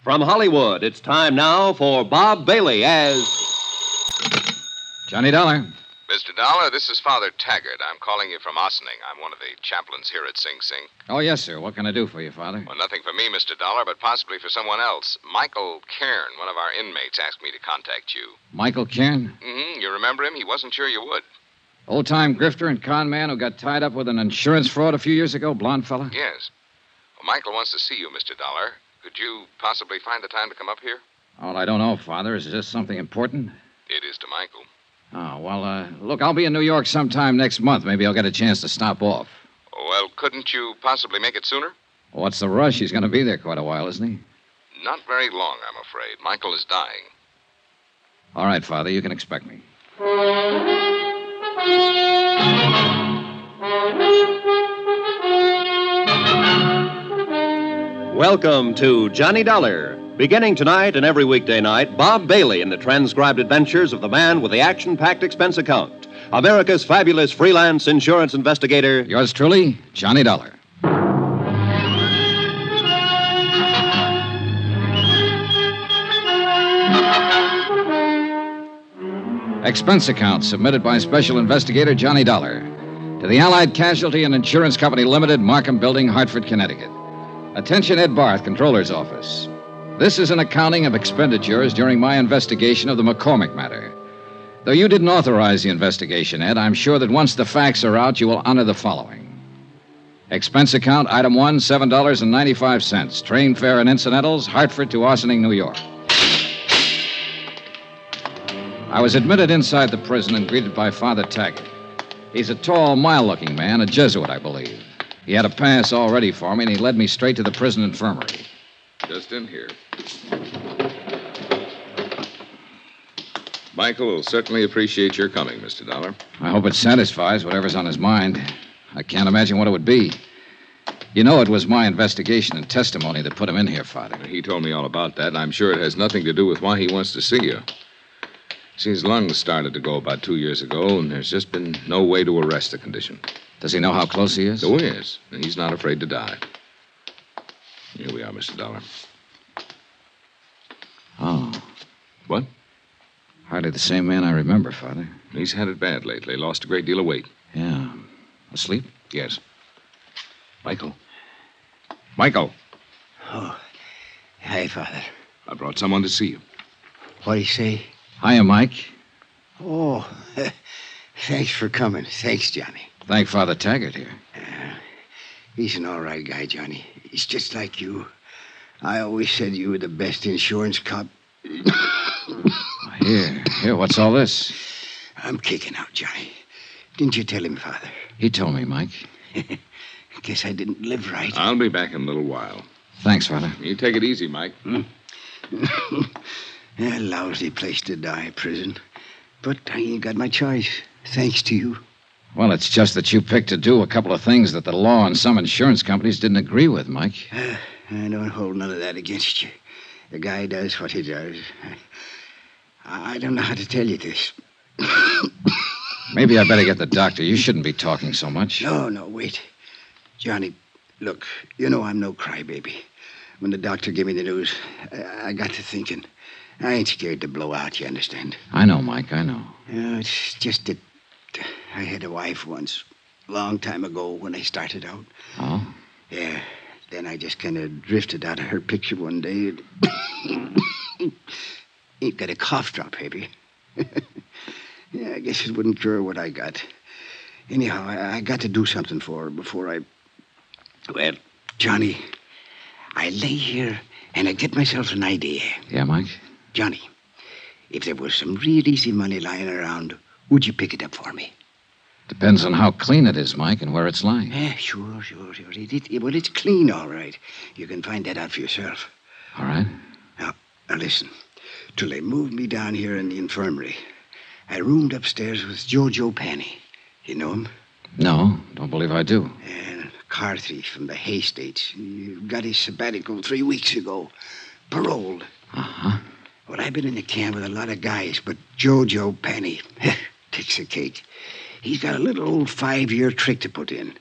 From Hollywood, it's time now for Bob Bailey as Johnny Dollar. Mr. Dollar, this is Father Taggart. I'm calling you from Ossining. I'm one of the chaplains here at Sing Sing. Oh, yes, sir. What can I do for you, Father? Well, nothing for me, Mr. Dollar, but possibly for someone else. Michael Cairn, one of our inmates, asked me to contact you. Michael Cairn? Mm-hmm. You remember him? He wasn't sure you would. Old-time grifter and con man who got tied up with an insurance fraud a few years ago, blonde fella? Yes. Well, Michael wants to see you, Mr. Dollar. Could you possibly find the time to come up here? Oh, I don't know, Father. Is this something important? It is to Michael. Oh, well, look, I'll be in New York sometime next month. Maybe I'll get a chance to stop off. Well, couldn't you possibly make it sooner? What's the rush? He's going to be there quite a while, isn't he? Not very long, I'm afraid. Michael is dying. All right, Father, you can expect me. Welcome to Johnny Dollar. Beginning tonight and every weekday night, Bob Bailey in the transcribed adventures of the man with the action-packed expense account. America's fabulous freelance insurance investigator. Yours truly, Johnny Dollar. Expense account submitted by Special Investigator Johnny Dollar to the Allied Casualty and Insurance Company Limited, Markham Building, Hartford, Connecticut. Attention, Ed Barth, Controller's Office. This is an accounting of expenditures during my investigation of the McCormack matter. Though you didn't authorize the investigation, Ed, I'm sure that once the facts are out, you will honor the following. Expense account, item 1, $7.95. Train fare and incidentals, Hartford to Ossining, New York. I was admitted inside the prison and greeted by Father Taggart. He's a tall, mild-looking man, a Jesuit, I believe. He had a pass all ready for me, and he led me straight to the prison infirmary. Just in here. Michael will certainly appreciate your coming, Mr. Dollar. I hope it satisfies whatever's on his mind. I can't imagine what it would be. You know it was my investigation and testimony that put him in here, Father. He told me all about that, and I'm sure it has nothing to do with why he wants to see you. See, his lungs started to go about 2 years ago, and there's just been no way to arrest the condition. Does he know how close he is? So he is, and he's not afraid to die. Here we are, Mr. Dollar. Oh. What? Hardly the same man I remember, Father. He's had it bad lately. Lost a great deal of weight. Yeah. Asleep? Yes. Michael. Michael. Oh. Hi, Father. I brought someone to see you. What'd he say? Hiya, Mike. Oh, thanks for coming. Thanks, Johnny. Thank Father Taggart here. He's an all right guy, Johnny. He's just like you. I always said you were the best insurance cop. Here, what's all this? I'm kicking out, Johnny. Didn't you tell him, Father? He told me, Mike. Guess I didn't live right. I'll be back in a little while. Thanks, Father. You take it easy, Mike. A lousy place to die, prison. But I ain't got my choice, thanks to you. Well, it's just that you picked to do a couple of things that the law and some insurance companies didn't agree with, Mike. I don't hold none of that against you. The guy does what he does. I don't know how to tell you this. Maybe I better get the doctor. You shouldn't be talking so much. No, wait. Johnny, look, you know I'm no crybaby. When the doctor gave me the news, I got to thinking. I ain't scared to blow out, you understand? I know, Mike, I know. It's just that I had a wife once, a long time ago when I started out. Oh? Yeah, then I just kind of drifted out of her picture one day. Ain't got a cough drop, baby. Yeah, I guess it wouldn't cure what I got. Anyhow, I got to do something for her before I... Well, Johnny, I lay here and I get myself an idea. Yeah, Mike? Johnny, if there was some real easy money lying around, would you pick it up for me? Depends on how clean it is, Mike, and where it's lying. Sure. Well, it's clean, all right. You can find that out for yourself. All right. Now listen. Till they moved me down here in the infirmary, I roomed upstairs with Jojo Penny. You know him? No, don't believe I do. And car thief from the Hay States. He got his sabbatical 3 weeks ago. Paroled. Uh-huh. Well, I've been in the camp with a lot of guys, but Jojo Penny takes the cake. He's got a little old 5-year trick to put in.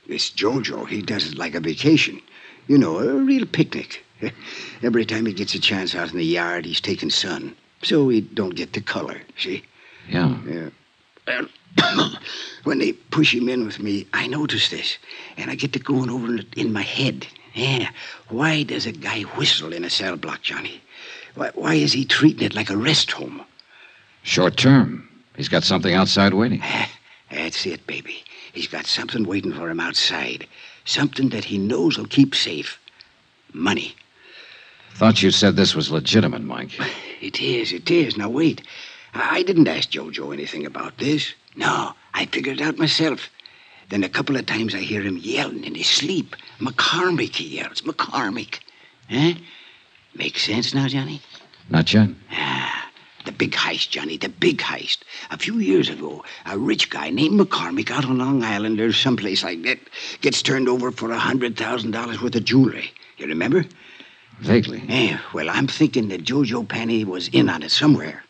This Jojo, he does it like a vacation. You know, a real picnic. Every time he gets a chance out in the yard, he's taking sun. So he don't get the color, see? Yeah. Well, when they push him in with me, I notice this. And I get to going over it in my head. Yeah. Why does a guy whistle in a cell block, Johnny? Why is he treating it like a rest home? Short term. He's got something outside waiting. That's it, baby. He's got something waiting for him outside. Something that he knows will keep safe. Money. Thought you said this was legitimate, Mike. It is. Now, wait. I didn't ask Jojo anything about this. No, I figured it out myself. Then a couple of times I hear him yelling in his sleep. McCormack, he yells. McCormack. Huh? Makes sense now, Johnny? Not yet. The big heist, Johnny, the big heist. A few years ago, a rich guy named McCormack out on Long Island or someplace like that gets turned over for $100,000 worth of jewelry. You remember? Vaguely. Yeah, well, I'm thinking that Jojo Penny was in on it somewhere.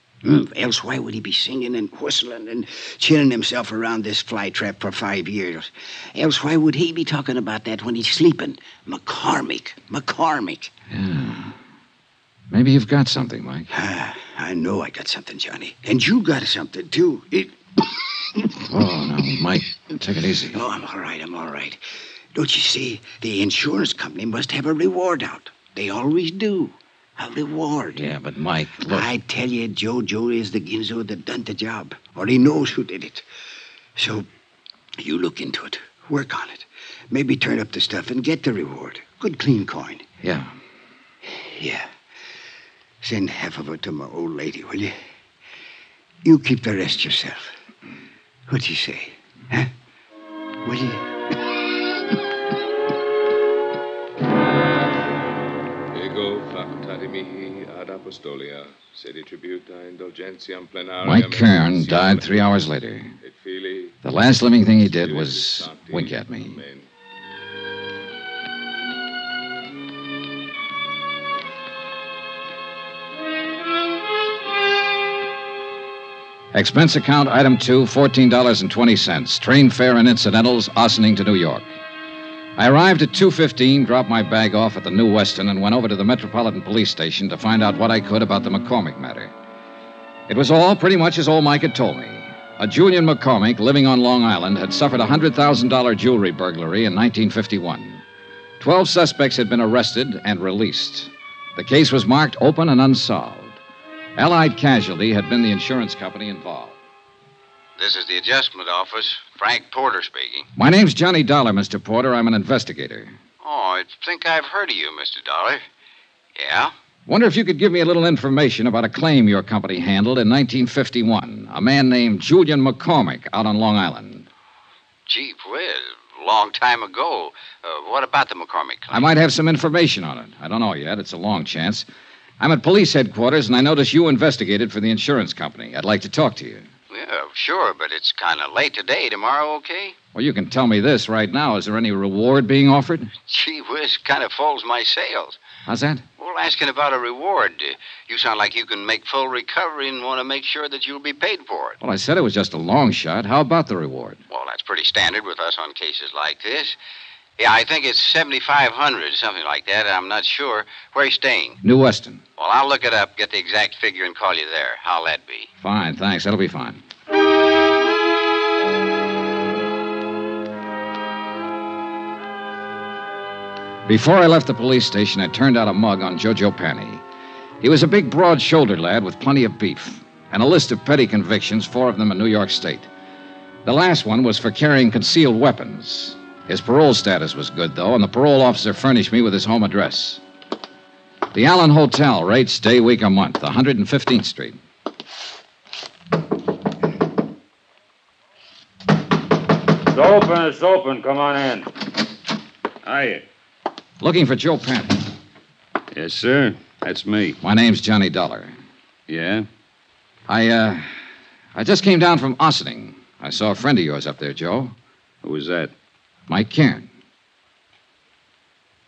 Else why would he be singing and whistling and chilling himself around this flytrap for 5 years? Else why would he be talking about that when he's sleeping? McCormack. Yeah. Maybe you've got something, Mike. I know I got something, Johnny. And you got something, too. Oh, no, Mike, take it easy. Oh, I'm all right. Don't you see? The insurance company must have a reward out. They always do. A reward. Yeah, but Mike, look. I tell you, Jojo is the ginzo that done the job. Or he knows who did it. So, you look into it. Work on it. Maybe turn up the stuff and get the reward. Good clean coin. Yeah. Yeah. Send half of it to my old lady, will you? You keep the rest yourself. What you say? Huh? Will you? Ego facultati mihi ad apostolia, sedi tributa indulgentiam plenariam. Mike Kern died 3 hours later. Et Filii, The last living thing he did was wink at me. Amen. Expense account item 2, $14.20. Train fare and incidentals, Ossining to New York. I arrived at 2:15, dropped my bag off at the New Weston, and went over to the Metropolitan Police Station to find out what I could about the McCormack matter. It was all pretty much as old Mike had told me. A Julian McCormack living on Long Island had suffered a $100,000 jewelry burglary in 1951. 12 suspects had been arrested and released. The case was marked open and unsolved. Allied Casualty had been the insurance company involved. This is the adjustment office. Frank Porter speaking. My name's Johnny Dollar, Mr. Porter. I'm an investigator. Oh, I think I've heard of you, Mr. Dollar. Yeah? Wonder if you could give me a little information about a claim your company handled in 1951. A man named Julian McCormack out on Long Island. Gee whiz, long time ago. What about the McCormack claim? I might have some information on it. I don't know yet. It's a long chance. I'm at police headquarters, and I notice you investigated for the insurance company. I'd like to talk to you. Yeah, sure, but it's kind of late today. Tomorrow, okay? Well, you can tell me this right now. Is there any reward being offered? Gee whiz, kind of folds my sails. How's that? Well, asking about a reward. You sound like you can make full recovery and want to make sure that you'll be paid for it. Well, I said it was just a long shot. How about the reward? Well, that's pretty standard with us on cases like this. Yeah, I think it's $7,500, something like that. I'm not sure. Where are you staying? New Weston. Well, I'll look it up, get the exact figure, and call you there. How'll that be? Fine, thanks. That'll be fine. Before I left the police station, I turned out a mug on Jojo Penny. He was a big, broad-shouldered lad with plenty of beef, and a list of petty convictions, 4 of them in New York State. The last one was for carrying concealed weapons. His parole status was good, though, and the parole officer furnished me with his home address. The Allen Hotel, rates day, week, a month, 115th Street. It's open. Come on in. Hiya. Looking for Joe Penny. Yes, sir. That's me. My name's Johnny Dollar. Yeah? I just came down from Ossining. I saw a friend of yours up there, Joe. Who was that? Mike Cairn.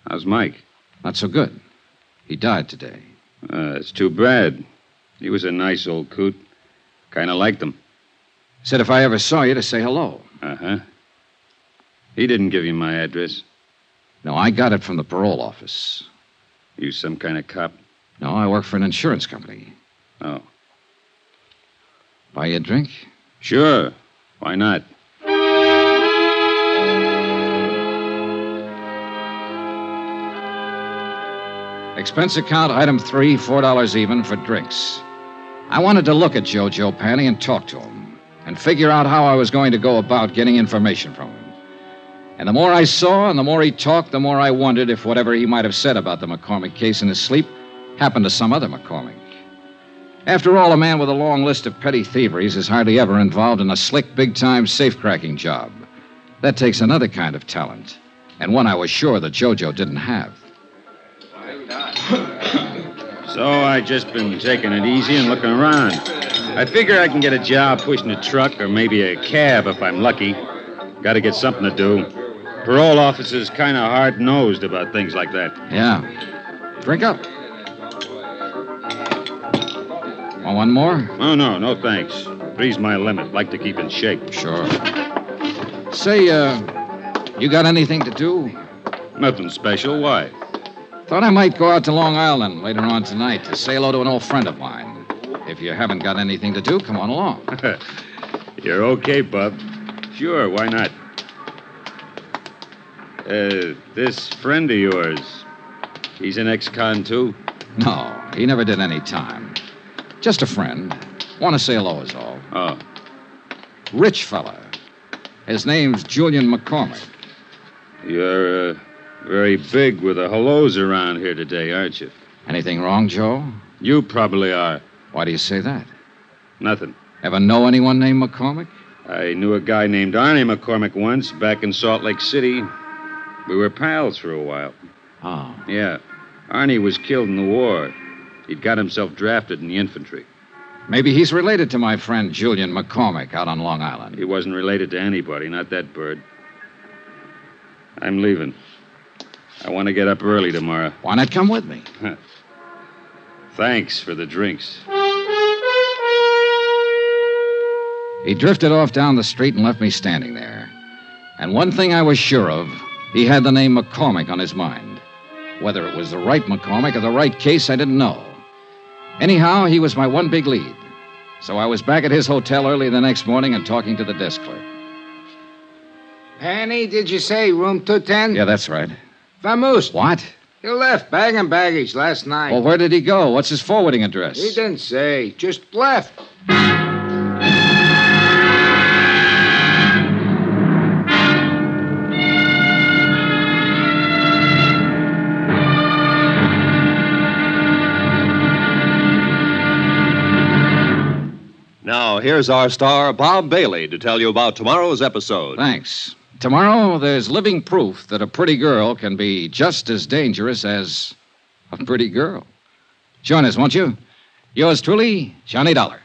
How's Mike? Not so good. He died today. It's too bad. He was a nice old coot. Kind of liked him. Said if I ever saw you to say hello. Uh-huh. He didn't give you my address. No, I got it from the parole office. You some kind of cop? No, I work for an insurance company. Oh. Buy you a drink? Sure. Why not? Expense account item 3, $4 even for drinks. I wanted to look at Jojo Panny and talk to him and figure out how I was going to go about getting information from him. And the more I saw and the more he talked, the more I wondered if whatever he might have said about the McCormack case in his sleep happened to some other McCormack. After all, a man with a long list of petty thieveries is hardly ever involved in a slick, big-time safe-cracking job. That takes another kind of talent, and one I was sure that Jojo didn't have. So I just been taking it easy and looking around. I figure I can get a job pushing a truck or maybe a cab if I'm lucky. Got to get something to do. Parole officers kind of hard-nosed about things like that. Yeah. Drink up. Want one more? Oh, no, thanks. Three's my limit. Like to keep in shape. Sure. Say, you got anything to do? Nothing special. Why? Thought I might go out to Long Island later on tonight to say hello to an old friend of mine. If you haven't got anything to do, come on along. You're okay, Bub. Sure, why not? This friend of yours, he's an ex-con, too? No, he never did any time. Just a friend. Want to say hello is all. Oh. Rich fella. His name's Julian McCormack. You're, very big with the hellos around here today, aren't you? Anything wrong, Joe? You probably are. Why do you say that? Nothing. Ever know anyone named McCormack? I knew a guy named Arnie McCormack once back in Salt Lake City. We were pals for a while. Oh. Yeah. Arnie was killed in the war. He'd got himself drafted in the infantry. Maybe he's related to my friend Julian McCormack out on Long Island. He wasn't related to anybody, not that bird. I'm leaving. I want to get up early tomorrow. Why not come with me? Thanks for the drinks. He drifted off down the street and left me standing there. And one thing I was sure of, he had the name McCormack on his mind. Whether it was the right McCormack or the right case, I didn't know. Anyhow, he was my one big lead. So I was back at his hotel early the next morning and talking to the desk clerk. Penny, did you say room 210? Yeah, that's right. Vamoose. What? He left bag and baggage last night. Well, where did he go? What's his forwarding address? He didn't say. Just left. Now, here's our star, Bob Bailey, to tell you about tomorrow's episode. Thanks. Tomorrow, there's living proof that a pretty girl can be just as dangerous as a pretty girl. Join us, won't you? Yours truly, Johnny Dollar.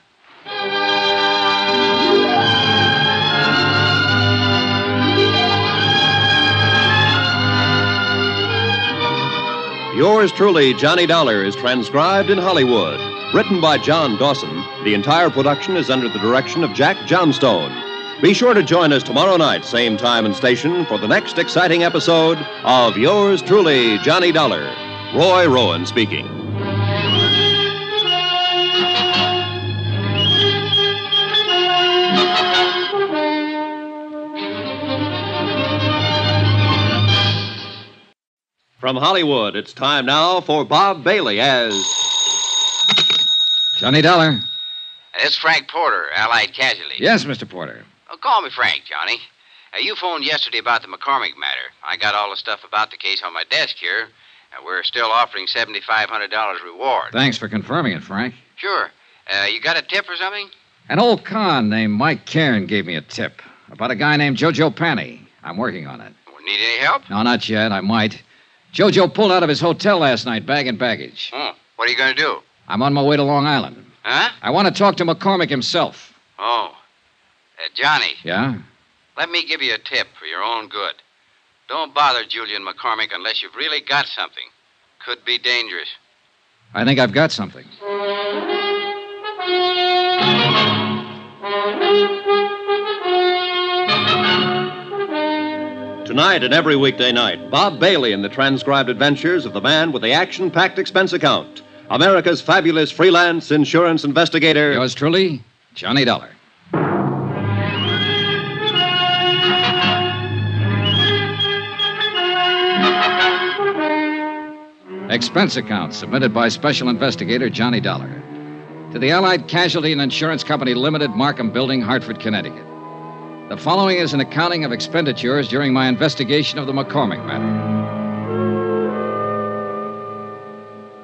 Yours truly, Johnny Dollar, is transcribed in Hollywood. Written by John Dawson, the entire production is under the direction of Jack Johnstone. Be sure to join us tomorrow night, same time and station, for the next exciting episode of Yours truly, Johnny Dollar. Roy Rowan speaking. From Hollywood, it's time now for Bob Bailey as Johnny Dollar. It's Frank Porter, Allied Casualty. Yes, Mr. Porter. Oh, call me Frank, Johnny. You phoned yesterday about the McCormack matter. I got all the stuff about the case on my desk here, and we're still offering $7,500 reward. Thanks for confirming it, Frank. Sure. You got a tip or something? An old con named Mike Cairn gave me a tip about a guy named Jojo Panny. I'm working on it. Need any help? No, not yet. I might. Jojo pulled out of his hotel last night, bag and baggage. Oh, what are you going to do? I'm on my way to Long Island. Huh? I want to talk to McCormack himself. Oh. Johnny, Yeah? let me give you a tip for your own good. Don't bother Julian McCormack unless you've really got something. Could be dangerous. I think I've got something. Tonight and every weekday night, Bob Bailey in the transcribed adventures of the man with the action-packed expense account. America's fabulous freelance insurance investigator. Yours truly, Johnny Dollar. Expense account submitted by Special Investigator Johnny Dollar to the Allied Casualty and Insurance Company Limited, Markham Building, Hartford, Connecticut. The following is an accounting of expenditures during my investigation of the McCormack matter.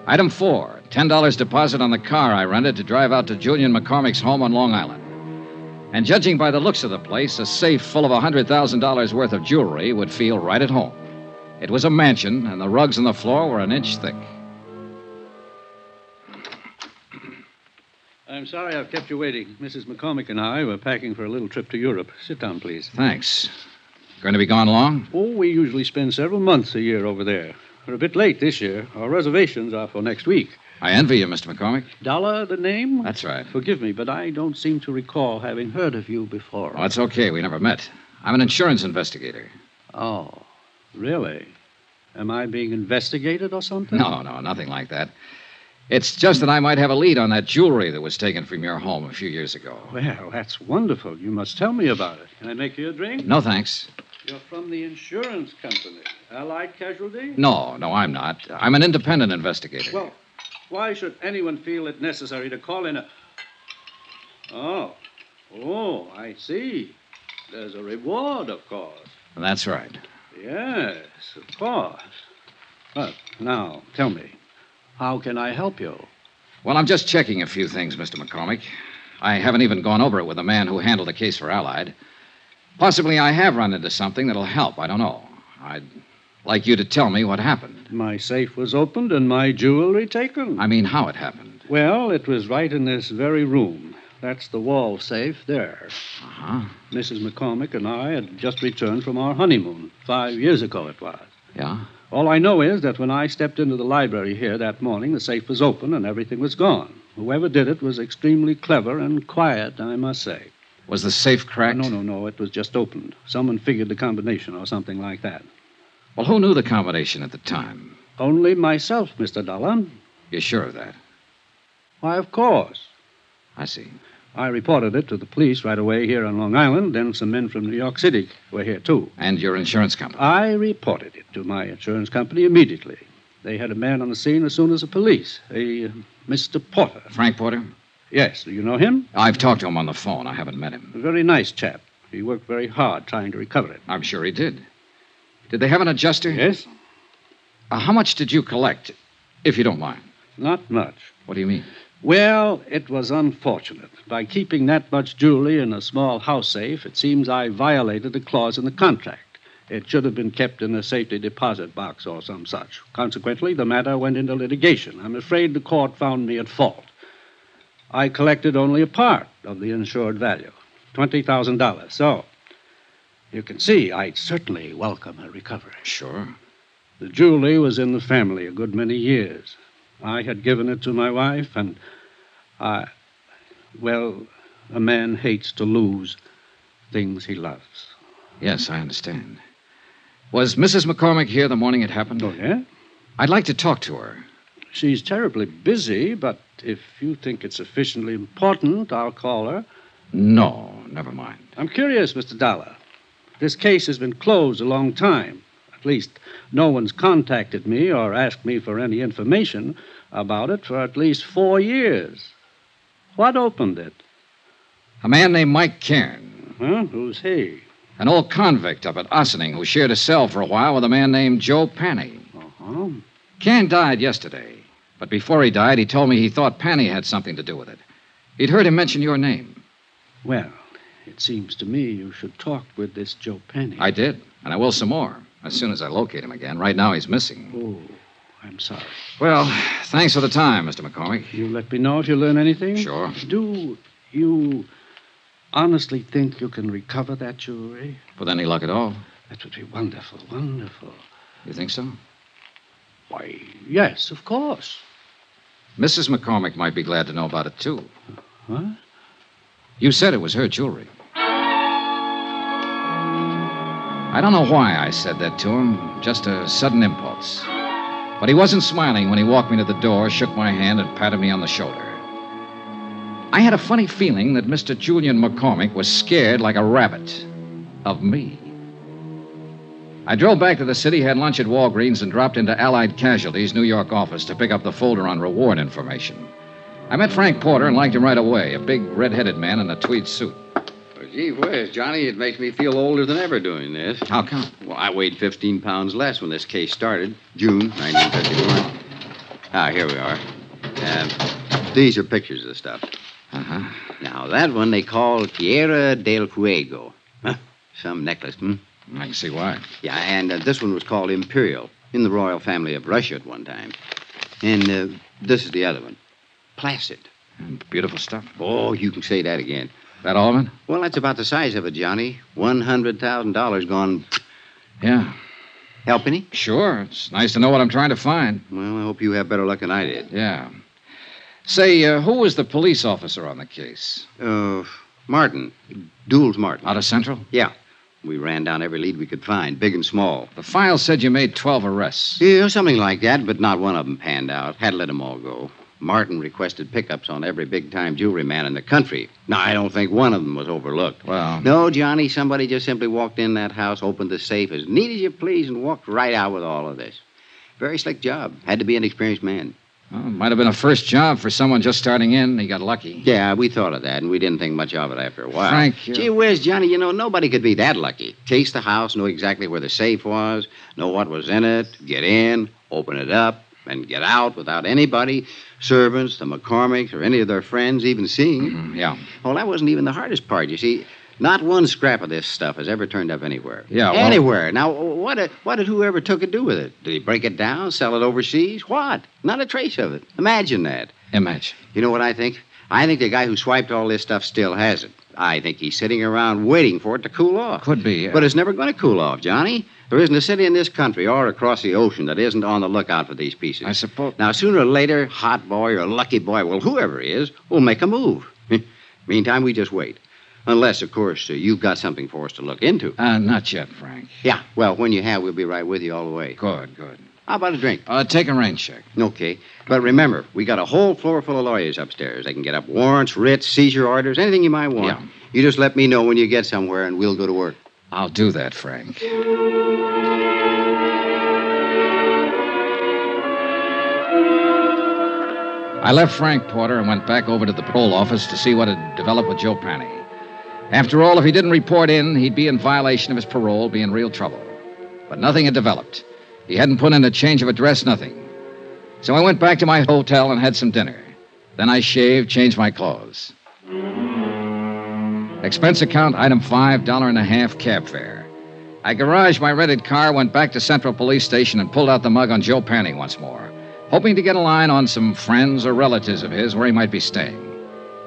Item 4, $10 deposit on the car I rented to drive out to Julian McCormack's home on Long Island. And judging by the looks of the place, a safe full of $100,000 worth of jewelry would feel right at home. It was a mansion, and the rugs on the floor were an inch thick. I'm sorry I've kept you waiting. Mrs. McCormack and I were packing for a little trip to Europe. Sit down, please. Thanks. Going to be gone long? Oh, we usually spend several months a year over there. We're a bit late this year. Our reservations are for next week. I envy you, Mr. McCormack. Dollar, the name? That's right. Forgive me, but I don't seem to recall having heard of you before. Oh, it's okay. We never met. I'm an insurance investigator. Oh, really? Am I being investigated or something? No, nothing like that. It's just that I might have a lead on that jewelry that was taken from your home a few years ago. Well, that's wonderful. You must tell me about it. Can I make you a drink? No, thanks. You're from the insurance company. Allied Casualty? No, I'm not. I'm an independent investigator. Well, why should anyone feel it necessary to call in a... Oh, I see. There's a reward, of course. That's right. Yes, of course. But now, tell me, how can I help you? Well, I'm just checking a few things, Mr. McCormack. I haven't even gone over it with the man who handled the case for Allied. Possibly I have run into something that'll help. I don't know. I'd like you to tell me what happened. My safe was opened and my jewelry taken. I mean, how it happened. Well, it was right in this very room. That's the wall safe there. Uh-huh. Mrs. McCormack and I had just returned from our honeymoon. 5 years ago it was. Yeah? All I know is that when I stepped into the library here that morning, the safe was open and everything was gone. Whoever did it was extremely clever and quiet, I must say. Was the safe cracked? No. It was just opened. Someone figured the combination or something like that. Well, who knew the combination at the time? Only myself, Mr. Dollar. You're sure of that? Why, of course. I see. I reported it to the police right away here on Long Island. Then some men from New York City were here, too. And your insurance company? I reported it to my insurance company immediately. They had a man on the scene as soon as the police, Mr. Porter. Frank Porter? Yes. Do you know him? I've talked to him on the phone. I haven't met him. A very nice chap. He worked very hard trying to recover it. I'm sure he did. Did they have an adjuster? Yes. How much did you collect, if you don't mind? Not much. What do you mean? Well, it was unfortunate. By keeping that much jewelry in a small house safe, it seems I violated a clause in the contract. It should have been kept in a safety deposit box or some such. Consequently, the matter went into litigation. I'm afraid the court found me at fault. I collected only a part of the insured value, $20,000. So, you can see I'd certainly welcome a recovery. Sure. The jewelry was in the family a good many years. I had given it to my wife, and well, a man hates to lose things he loves. Yes, I understand. Was Mrs. McCormack here the morning it happened? Oh, yeah? I'd like to talk to her. She's terribly busy, but if you think it's sufficiently important, I'll call her. No, never mind. I'm curious, Mr. Dollar. This case has been closed a long time. At least, no one's contacted me or asked me for any information about it for at least 4 years. What opened it? A man named Mike Cairn. Huh? Who's he? An old convict up at Ossining who shared a cell for a while with a man named Joe Panny. Uh-huh. Cairn died yesterday, but before he died, he told me he thought Panny had something to do with it. He'd heard him mention your name. Well, it seems to me you should talk with this Joe Penny. I did, and I will some more, as soon as I locate him again. Right now, he's missing. Oh, I'm sorry. Well, thanks for the time, Mr. McCormack. You let me know if you learn anything? Sure. Do you honestly think you can recover that jewelry? With any luck at all. That would be wonderful, wonderful. You think so? Why, yes, of course. Mrs. McCormack might be glad to know about it, too. What? You said it was her jewelry. I don't know why I said that to him, just a sudden impulse. But he wasn't smiling when he walked me to the door, shook my hand, and patted me on the shoulder. I had a funny feeling that Mr. Julian McCormack was scared like a rabbit of me. I drove back to the city, had lunch at Walgreens, and dropped into Allied Casualty's New York office to pick up the folder on reward information. I met Frank Porter and liked him right away, a big, red-headed man in a tweed suit. Well, gee whiz, Johnny, it makes me feel older than ever doing this. How come? Well, I weighed 15 pounds less when this case started, June 1951. Here we are. These are pictures of the stuff. Uh-huh. Now, that one they call Tierra del Fuego. Huh? Some necklace, I can see why. Yeah, and this one was called Imperial, in the royal family of Russia at one time. And this is the other one, Placid. Beautiful stuff. Oh, you can say that again. That all of it? Well, that's about the size of it, Johnny. $100,000 gone. Yeah. Help any? Sure. It's nice to know what I'm trying to find. Well, I hope you have better luck than I did. Yeah. Say, who was the police officer on the case? Martin. Dools Martin. Out of Central? Yeah. We ran down every lead we could find, big and small. The file said you made 12 arrests. Yeah, something like that, but not one of them panned out. Had to let them all go. Martin requested pickups on every big-time jewelry man in the country. Now, I don't think one of them was overlooked. Well... No, Johnny, somebody just simply walked in that house, opened the safe as neat as you please, and walked right out with all of this. Very slick job. Had to be an experienced man. Well, it might have been a first job for someone just starting in. He got lucky. Yeah, we thought of that, and we didn't think much of it after a while. Frank, Gee whiz, Johnny, nobody could be that lucky. Case the house, know exactly where the safe was, know what was in it, get in, open it up, and get out without anybody, servants, the McCormacks, or any of their friends even seeing it. Mm-hmm, yeah. Well, that wasn't even the hardest part, you see. Not one scrap of this stuff has ever turned up anywhere. Yeah, well... Anywhere. Now, what did whoever took it do with it? Did he break it down, sell it overseas? What? Not a trace of it. Imagine that. Imagine. You know what I think? I think the guy who swiped all this stuff still has it. I think he's sitting around waiting for it to cool off. Could be, yeah. But it's never going to cool off, Johnny. There isn't a city in this country or across the ocean that isn't on the lookout for these pieces. I suppose... Now, sooner or later, Hot Boy or Lucky Boy, well, whoever he is, will make a move. Meantime, we just wait. Unless, of course, you've got something for us to look into. Not yet, Frank. Yeah, well, when you have, we'll be right with you all the way. Good. How about a drink? Take a rain check. Okay. But remember, we got a whole floor full of lawyers upstairs. They can get up warrants, writs, seizure orders, anything you might want. Yeah. You just let me know when you get somewhere, and we'll go to work. I'll do that, Frank. I left Frank Porter and went back over to the parole office to see what had developed with Joe Panny. After all, if he didn't report in, he'd be in violation of his parole, be in real trouble. But nothing had developed. He hadn't put in a change of address, nothing. So I went back to my hotel and had some dinner. Then I shaved, changed my clothes. Expense account, item 5, $1.50 cab fare. I garaged my rented car, went back to Central Police Station, and pulled out the mug on Joe Panny once more, hoping to get a line on some friends or relatives of his where he might be staying.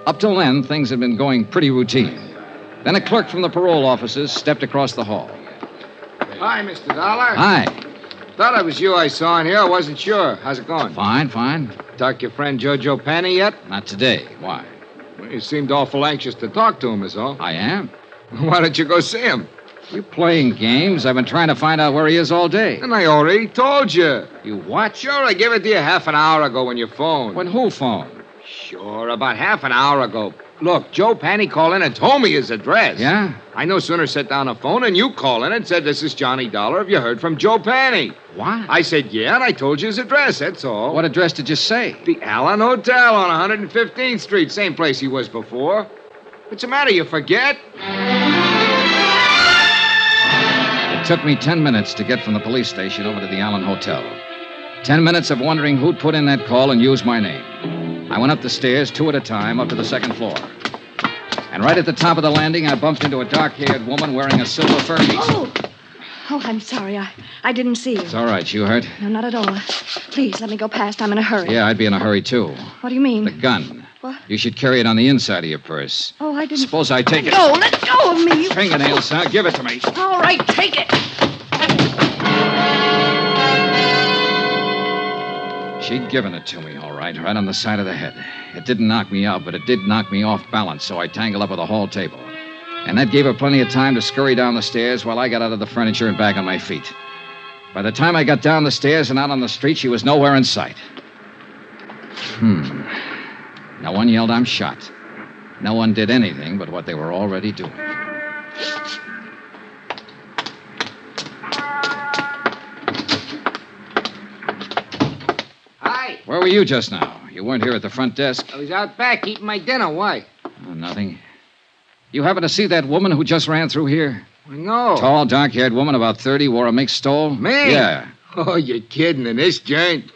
Up till then, things had been going pretty routine. Then a clerk from the parole offices stepped across the hall. Hi, Mr. Dollar. Hi. Thought it was you I saw in here. I wasn't sure. How's it going? Fine. Talk to your friend Jojo Panny yet? Not today. Why? Well, you seemed awful anxious to talk to him, is all. I am. Why don't you go see him? You playing games? I've been trying to find out where he is all day. And I already told you. You what? Sure, I gave it to you half an hour ago when you phoned. When who phoned? Sure, about half an hour ago. Look, Joe Panny called in and told me his address. Yeah? I no sooner set down the phone and you call in and said, "This is Johnny Dollar. Have you heard from Joe Panny?" What? I said, "Yeah," and I told you his address, that's all. What address did you say? The Allen Hotel on 115th Street, same place he was before. What's the matter, you forget? It took me 10 minutes to get from the police station over to the Allen Hotel. 10 minutes of wondering who'd put in that call and used my name. I went up the stairs, 2 at a time, up to the second floor. And right at the top of the landing, I bumped into a dark-haired woman wearing a silver fur piece. Oh, I'm sorry. I didn't see you. It's all right. You hurt? No, not at all. Please, let me go past. I'm in a hurry. Yeah, I'd be in a hurry, too. What do you mean? The gun. What? You should carry it on the inside of your purse. Oh, I didn't... Suppose I take it. No, let go of me. Fingernails, son. Give it to me. All right, take it. She'd given it to me, all right on the side of the head. It didn't knock me out, but it did knock me off balance, so I tangled up with a hall table. And that gave her plenty of time to scurry down the stairs while I got out of the furniture and back on my feet. By the time I got down the stairs and out on the street, she was nowhere in sight. No one yelled, "I'm shot." No one did anything but what they were already doing. Hi. Where were you just now? You weren't here at the front desk. I was out back eating my dinner. Why? Oh, nothing. You happen to see that woman who just ran through here? No. Tall, dark-haired woman, about 30, wore a mink stole? Me? Yeah. Oh, you're kidding in this joint.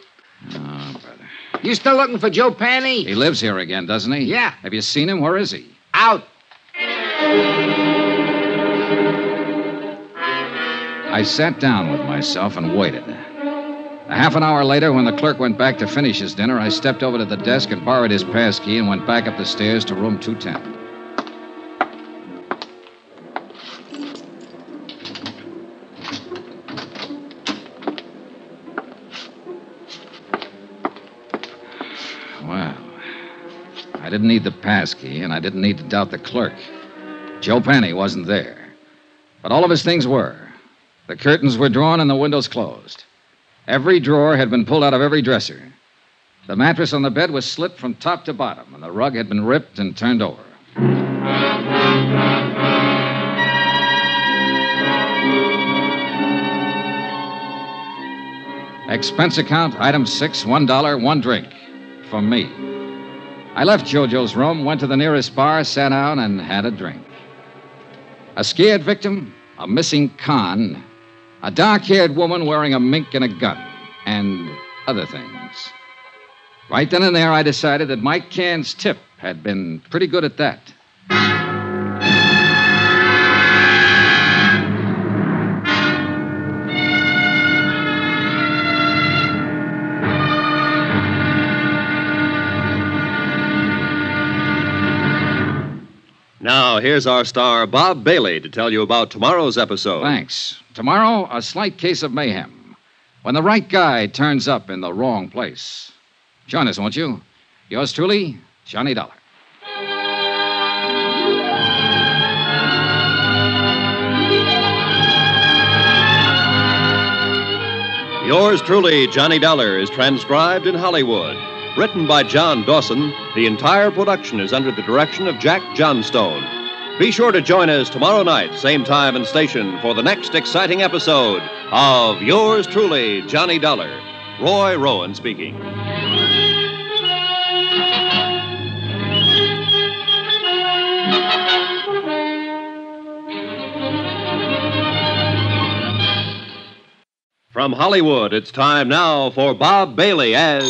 Oh, brother. You still looking for Joe Panny? He lives here again, doesn't he? Yeah. Have you seen him? Where is he? Out. I sat down with myself and waited. A half an hour later, when the clerk went back to finish his dinner, I stepped over to the desk and borrowed his passkey and went back up the stairs to room 210. Well, I didn't need the passkey, and I didn't need to doubt the clerk. Joe Panny wasn't there. But all of his things were. The curtains were drawn and the windows closed. Every drawer had been pulled out of every dresser. The mattress on the bed was slit from top to bottom, and the rug had been ripped and turned over. Expense account, item 6, $1, one drink. For me. I left Jojo's room, went to the nearest bar, sat down, and had a drink. A scared victim, a missing con, a dark-haired woman wearing a mink and a gun, and other things. Right then and there, I decided that Mike Cairns' tip had been pretty good at that. Now, here's our star, Bob Bailey, to tell you about tomorrow's episode. Thanks. Tomorrow, a slight case of mayhem. When the right guy turns up in the wrong place. Join us, won't you? Yours truly, Johnny Dollar. Yours truly, Johnny Dollar, is transcribed in Hollywood. Written by John Dawson, the entire production is under the direction of Jack Johnstone. Be sure to join us tomorrow night, same time and station, for the next exciting episode of Yours truly, Johnny Dollar. Roy Rowan speaking. From Hollywood, it's time now for Bob Bailey as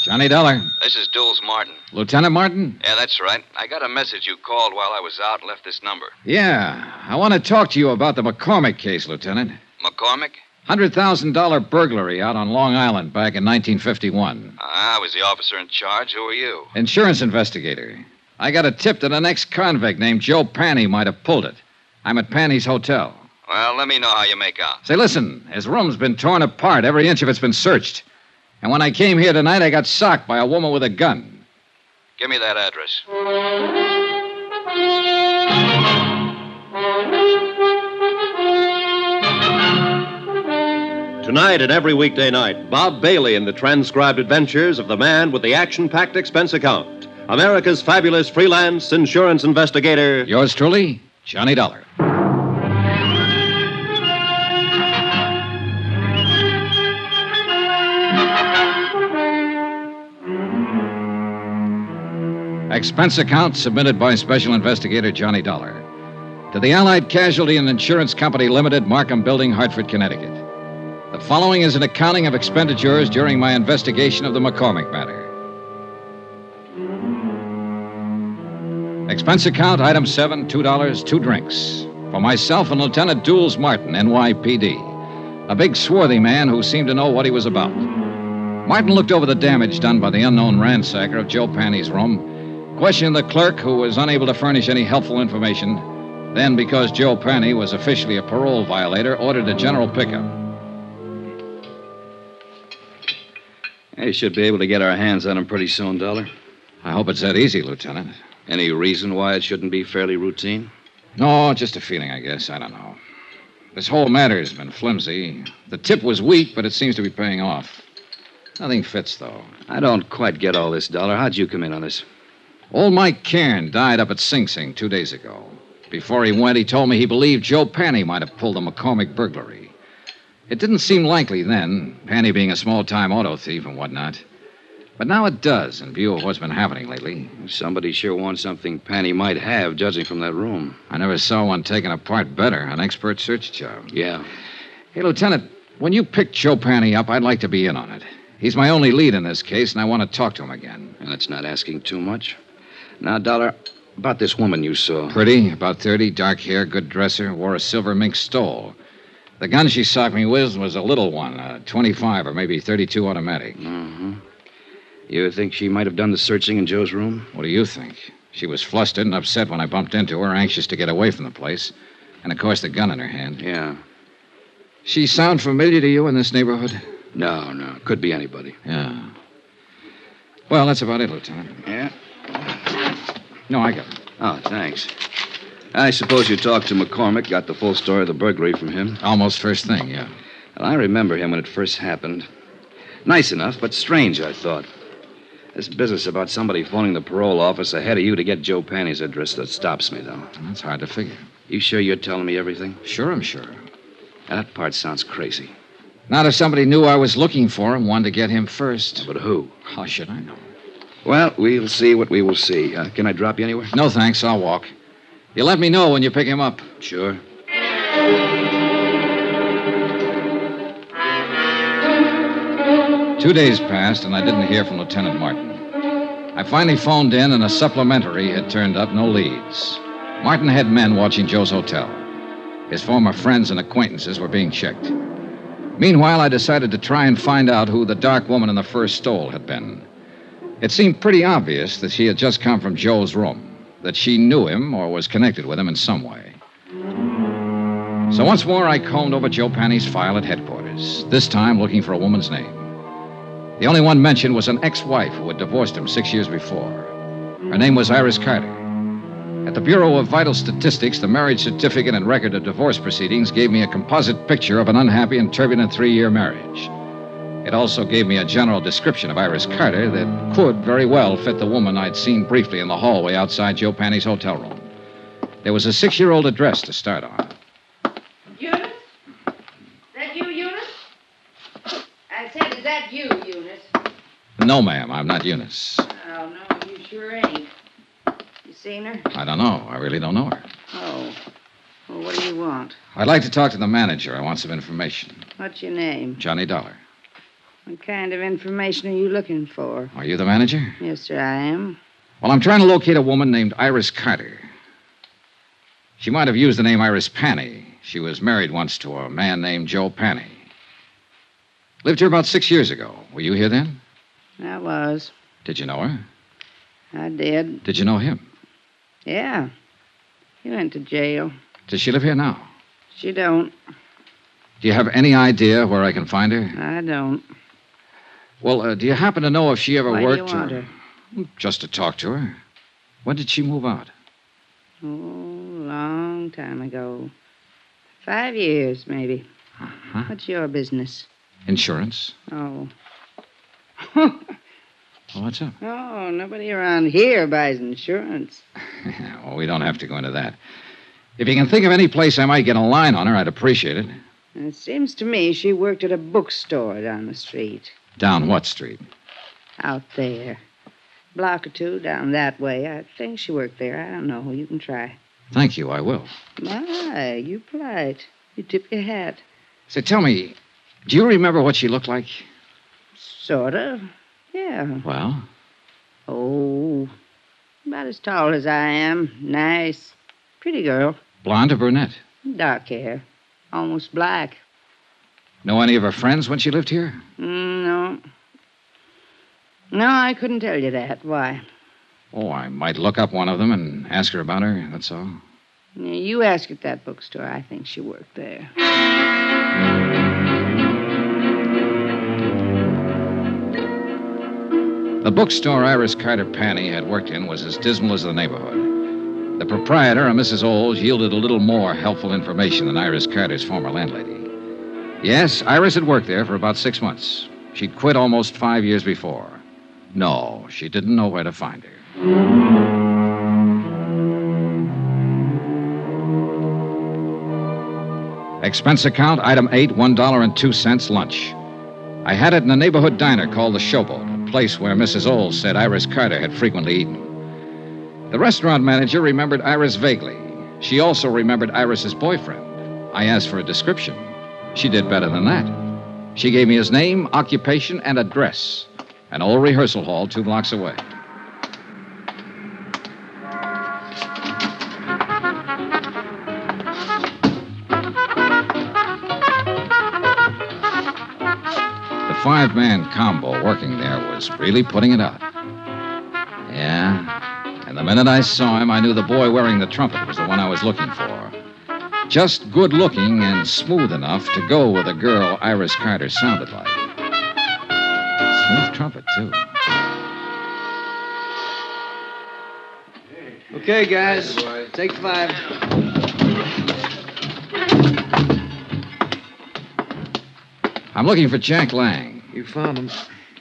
Johnny Dollar. This is Jules Martin. Lieutenant Martin? Yeah, that's right. I got a message you called while I was out and left this number. Yeah. I want to talk to you about the McCormack case, Lieutenant. McCormack? $100,000 burglary out on Long Island back in 1951. I was the officer in charge. Who are you? Insurance investigator. I got a tip that an ex-convict named Joe Panny might have pulled it. I'm at Panny's hotel. Well, let me know how you make out. Say, listen, his room's been torn apart. Every inch of it's been searched. And when I came here tonight, I got socked by a woman with a gun. Give me that address. Tonight and every weekday night, Bob Bailey in the transcribed adventures of the man with the action-packed expense account. America's fabulous freelance insurance investigator. Yours truly, Johnny Dollar. Expense account submitted by Special Investigator Johnny Dollar to the Allied Casualty and Insurance Company Limited, Markham Building, Hartford, Connecticut. The following is an accounting of expenditures during my investigation of the McCormack matter. Expense account, item 7, $2, two drinks. For myself and Lieutenant Jules Martin, NYPD. A big swarthy man who seemed to know what he was about. Martin looked over the damage done by the unknown ransacker of Joe Panny's room, questioned the clerk, who was unable to furnish any helpful information. Then, because Joe Panny was officially a parole violator, ordered a general pickup. We should be able to get our hands on him pretty soon, Dollar. I hope it's that easy, Lieutenant. Any reason why it shouldn't be fairly routine? No, just a feeling, I guess. I don't know. This whole matter has been flimsy. The tip was weak, but it seems to be paying off. Nothing fits, though. I don't quite get all this, Dollar. How'd you come in on this? Old Mike Cairn died up at Sing Sing 2 days ago. Before he went, he told me he believed Joe Panny might have pulled the McCormack burglary. It didn't seem likely then, Panny being a small-time auto thief and whatnot. But now it does, in view of what's been happening lately. Somebody sure wants something Panny might have, judging from that room. I never saw one taken apart better. An expert search job. Yeah. Hey, Lieutenant, when you picked Joe Panny up, I'd like to be in on it. He's my only lead in this case, and I want to talk to him again. And that's not asking too much. Now, Dollar, about this woman you saw. Pretty, about 30, dark hair, good dresser, wore a silver mink stole. The gun she socked me with was a little one, a 25 or maybe 32 automatic. Mm-hmm. You think she might have done the searching in Joe's room? What do you think? She was flustered and upset when I bumped into her, anxious to get away from the place. And, of course, the gun in her hand. Yeah. She sound familiar to you in this neighborhood? No. Could be anybody. Yeah. Well, that's about it, Lieutenant. Yeah? No, I got it. Oh, thanks. I suppose you talked to McCormack, got the full story of the burglary from him? Almost first thing, yeah. Well, I remember him when it first happened. Nice enough, but strange, I thought. This business about somebody phoning the parole office ahead of you to get Joe Panny's address, that stops me, though. That's hard to figure. You sure you're telling me everything? Sure, I'm sure. Now, that part sounds crazy. Not if somebody knew I was looking for him, wanted to get him first. But who? How should I know? Well, we'll see what we will see. Can I drop you anywhere? No, thanks. I'll walk. You let me know when you pick him up. Sure. 2 days passed, and I didn't hear from Lieutenant Martin. I finally phoned in, and a supplementary had turned up, no leads. Martin had men watching Joe's hotel. His former friends and acquaintances were being checked. Meanwhile, I decided to try and find out who the dark woman in the first stole had been. It seemed pretty obvious that she had just come from Joe's room, that she knew him or was connected with him in some way. So once more, I combed over Joe Panny's file at headquarters, this time looking for a woman's name. The only one mentioned was an ex-wife who had divorced him 6 years before. Her name was Iris Carter. At the Bureau of Vital Statistics, the marriage certificate and record of divorce proceedings gave me a composite picture of an unhappy and turbulent 3-year marriage. It also gave me a general description of Iris Carter that could very well fit the woman I'd seen briefly in the hallway outside Joe Panny's hotel room. There was a 6-year-old address to start on. Eunice? Is that you, Eunice? I said, is that you, Eunice? No, ma'am, I'm not Eunice. Oh, no, you sure ain't. You seen her? I don't know. I really don't know her. Oh. Well, what do you want? I'd like to talk to the manager. I want some information. What's your name? Johnny Dollar. What kind of information are you looking for? Are you the manager? Yes, sir, I am. Well, I'm trying to locate a woman named Iris Carter. She might have used the name Iris Panny. She was married once to a man named Joe Panny. Lived here about 6 years ago. Were you here then? I was. Did you know her? I did. Did you know him? Yeah. He went to jail. Does she live here now? She don't. Do you have any idea where I can find her? I don't. Well, do you happen to know if she ever Why worked do you want or... her? Just to talk to her. When did she move out? Oh, long time ago. 5 years, maybe. Uh-huh. What's your business? Insurance. Oh. Well, what's up? Oh, nobody around here buys insurance. Well, we don't have to go into that. If you can think of any place I might get a line on her, I'd appreciate it. It seems to me she worked at a bookstore down the street. Down what street? Out there. Block or two down that way. I think she worked there. I don't know. You can try. Thank you, I will. My, you polite. You tip your hat. Say, tell me, do you remember what she looked like? Sort of. Yeah. Well? Oh, about as tall as I am. Nice. Pretty girl. Blonde or brunette? Dark hair. Almost black. Know any of her friends when she lived here? No. No, I couldn't tell you that. Why? Oh, I might look up one of them and ask her about her, that's all. You ask at that bookstore. I think she worked there. The bookstore Iris Carter Panny had worked in was as dismal as the neighborhood. The proprietor, a Mrs. Olds, yielded a little more helpful information than Iris Carter's former landlady. Yes, Iris had worked there for about 6 months. She'd quit almost 5 years before. No, she didn't know where to find her. Expense account, item 8, $1.02 lunch. I had it in a neighborhood diner called the Showboat, a place where Mrs. Olds said Iris Carter had frequently eaten. The restaurant manager remembered Iris vaguely. She also remembered Iris's boyfriend. I asked for a description. She did better than that. She gave me his name, occupation, and address. An old rehearsal hall 2 blocks away. The 5-man combo working there was really putting it out. Yeah, and the minute I saw him, I knew the boy wearing the trumpet was the one I was looking for. Just good-looking and smooth enough to go with a girl Iris Carter sounded like. Smooth trumpet, too. Okay, guys. Take 5. I'm looking for Jack Lang. You found him.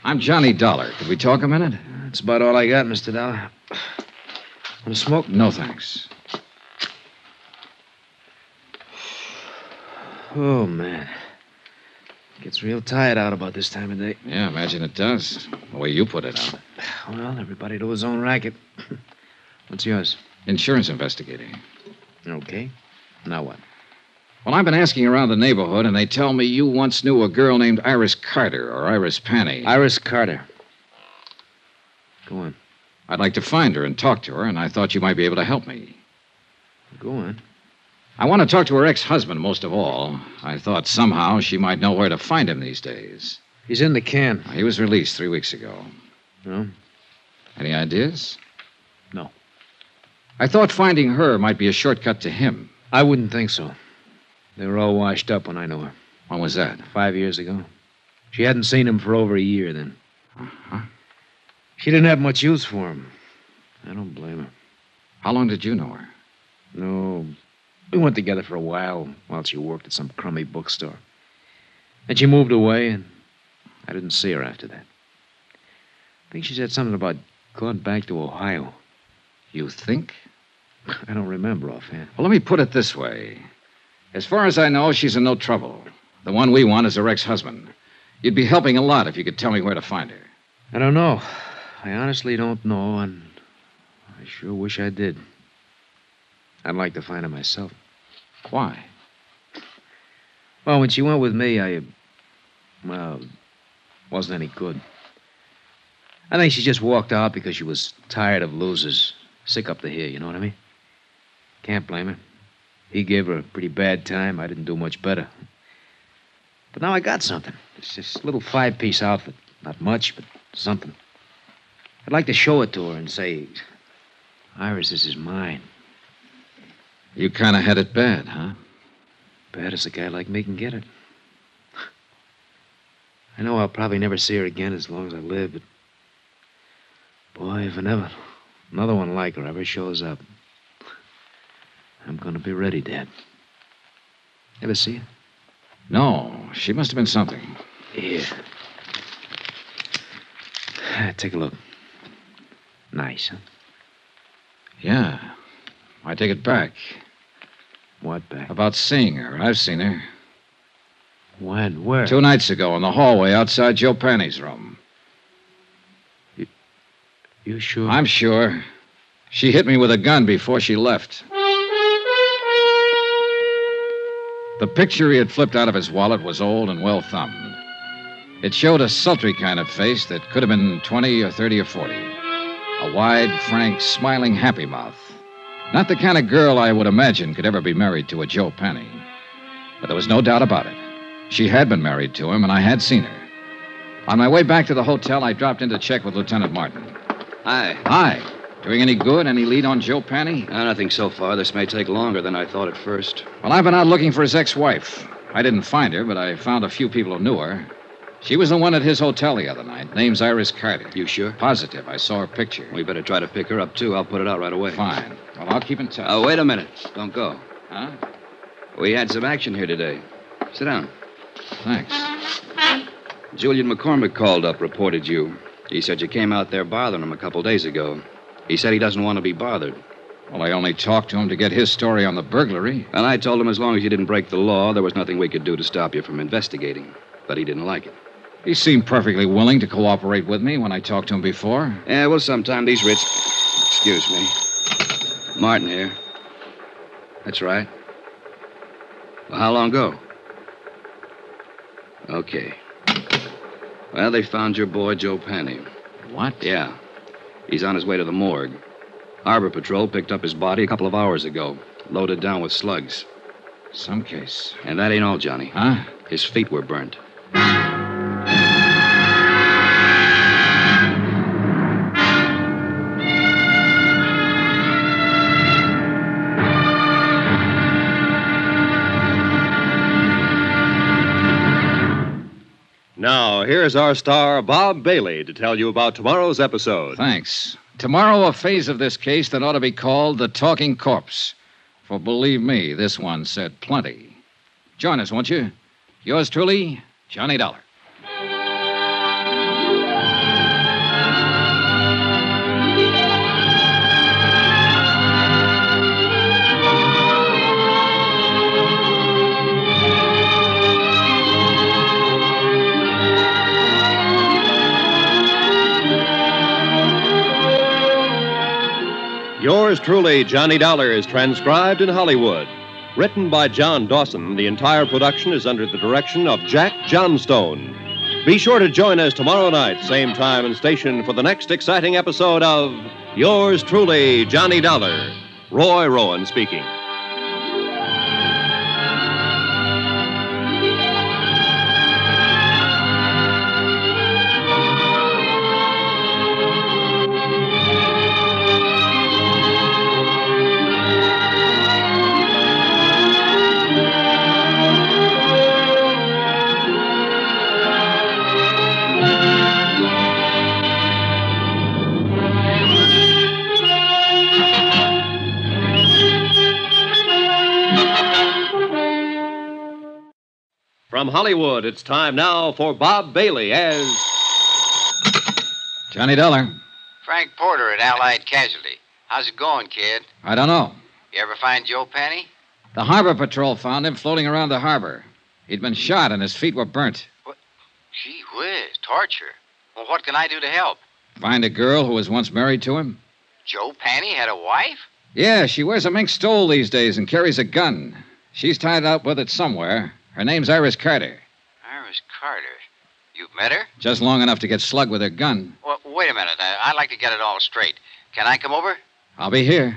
I'm Johnny Dollar. Could we talk a minute? That's about all I got, Mr. Dollar. Want to smoke? No, thanks. Oh, man. Gets real tired out about this time of day. Yeah, imagine it does. The way you put it out. Well, everybody to his own racket. What's yours? Insurance investigator. Okay. Now what? Well, I've been asking around the neighborhood, and they tell me you once knew a girl named Iris Carter, or Iris Panny. Iris Carter. Go on. I'd like to find her and talk to her, and I thought you might be able to help me. Go on. I want to talk to her ex-husband most of all. I thought somehow she might know where to find him these days. He's in the can. He was released 3 weeks ago. No? Any ideas? No. I thought finding her might be a shortcut to him. I wouldn't think so. They were all washed up when I knew her. When was that? 5 years ago. She hadn't seen him for over a year then. Uh-huh. She didn't have much use for him. I don't blame her. How long did you know her? No. We went together for a while she worked at some crummy bookstore. And she moved away, and I didn't see her after that. I think she said something about going back to Ohio. You think? I don't remember offhand. Well, let me put it this way. As far as I know, she's in no trouble. The one we want is her ex-husband. You'd be helping a lot if you could tell me where to find her. I don't know. I honestly don't know, and I sure wish I did. I'd like to find her myself. Why? Well, when she went with me, wasn't any good. I think she just walked out because she was tired of losers. Sick up to here, you know what I mean? Can't blame her. He gave her a pretty bad time. I didn't do much better. But now I got something. It's this little 5-piece outfit. Not much, but something. I'd like to show it to her and say, Iris, this is mine. You kind of had it bad, huh? Bad as a guy like me can get it. I know I'll probably never see her again as long as I live, but... boy, if another one like her ever shows up, I'm going to be ready, Dad. Ever see her? No, she must have been something. Here. Take a look. Nice, huh? Yeah. I take it back. What back? About seeing her. I've seen her. When? Where? 2 nights ago in the hallway outside Joe Panny's room. You sure? I'm sure. She hit me with a gun before she left. The picture he had flipped out of his wallet was old and well thumbed. It showed a sultry kind of face that could have been 20 or 30 or 40. A wide, frank, smiling, happy mouth. Not the kind of girl I would imagine could ever be married to a Joe Panny. But there was no doubt about it. She had been married to him, and I had seen her. On my way back to the hotel, I dropped in to check with Lieutenant Martin. Hi. Hi. Doing any good? Any lead on Joe Panny? Nothing so far. This may take longer than I thought at first. Well, I've been out looking for his ex-wife. I didn't find her, but I found a few people who knew her. She was the one at his hotel the other night. Name's Iris Carter. You sure? Positive. I saw her picture. We better try to pick her up, too. I'll put it out right away. Fine. Well, I'll keep in touch. Oh, wait a minute. Don't go. Huh? We had some action here today. Sit down. Thanks. Julian McCormack called up, reported you. He said you came out there bothering him a couple days ago. He said he doesn't want to be bothered. Well, I only talked to him to get his story on the burglary. And I told him as long as you didn't break the law, there was nothing we could do to stop you from investigating. But he didn't like it. He seemed perfectly willing to cooperate with me when I talked to him before. Yeah, well, sometime these rich... Excuse me. Martin here. That's right. Well, how long ago? Okay. Well, they found your boy, Joe Panny. What? Yeah. He's on his way to the morgue. Harbor Patrol picked up his body a couple of hours ago, loaded down with slugs. Some case. And that ain't all, Johnny. Huh? His feet were burnt. Now, here's our star, Bob Bailey, to tell you about tomorrow's episode. Thanks. Tomorrow, a phase of this case that ought to be called the Talking Corpse. For believe me, this one said plenty. Join us, won't you? Yours truly, Johnny Dollar. Yours truly, Johnny Dollar, is transcribed in Hollywood. Written by John Dawson, the entire production is under the direction of Jack Johnstone. Be sure to join us tomorrow night, same time and station, for the next exciting episode of Yours truly, Johnny Dollar. Roy Rowan speaking. From Hollywood, it's time now for Bob Bailey as... Johnny Dollar. Frank Porter at Allied Casualty. How's it going, kid? I don't know. You ever find Joe Panny? The Harbor Patrol found him floating around the harbor. He'd been shot and his feet were burnt. What? Gee whiz, torture. Well, what can I do to help? Find a girl who was once married to him? Joe Panny had a wife? Yeah, she wears a mink stole these days and carries a gun. She's tied up with it somewhere. Her name's Iris Carter. Iris Carter. You've met her? Just long enough to get slugged with her gun. Well, wait a minute. I'd like to get it all straight. Can I come over? I'll be here.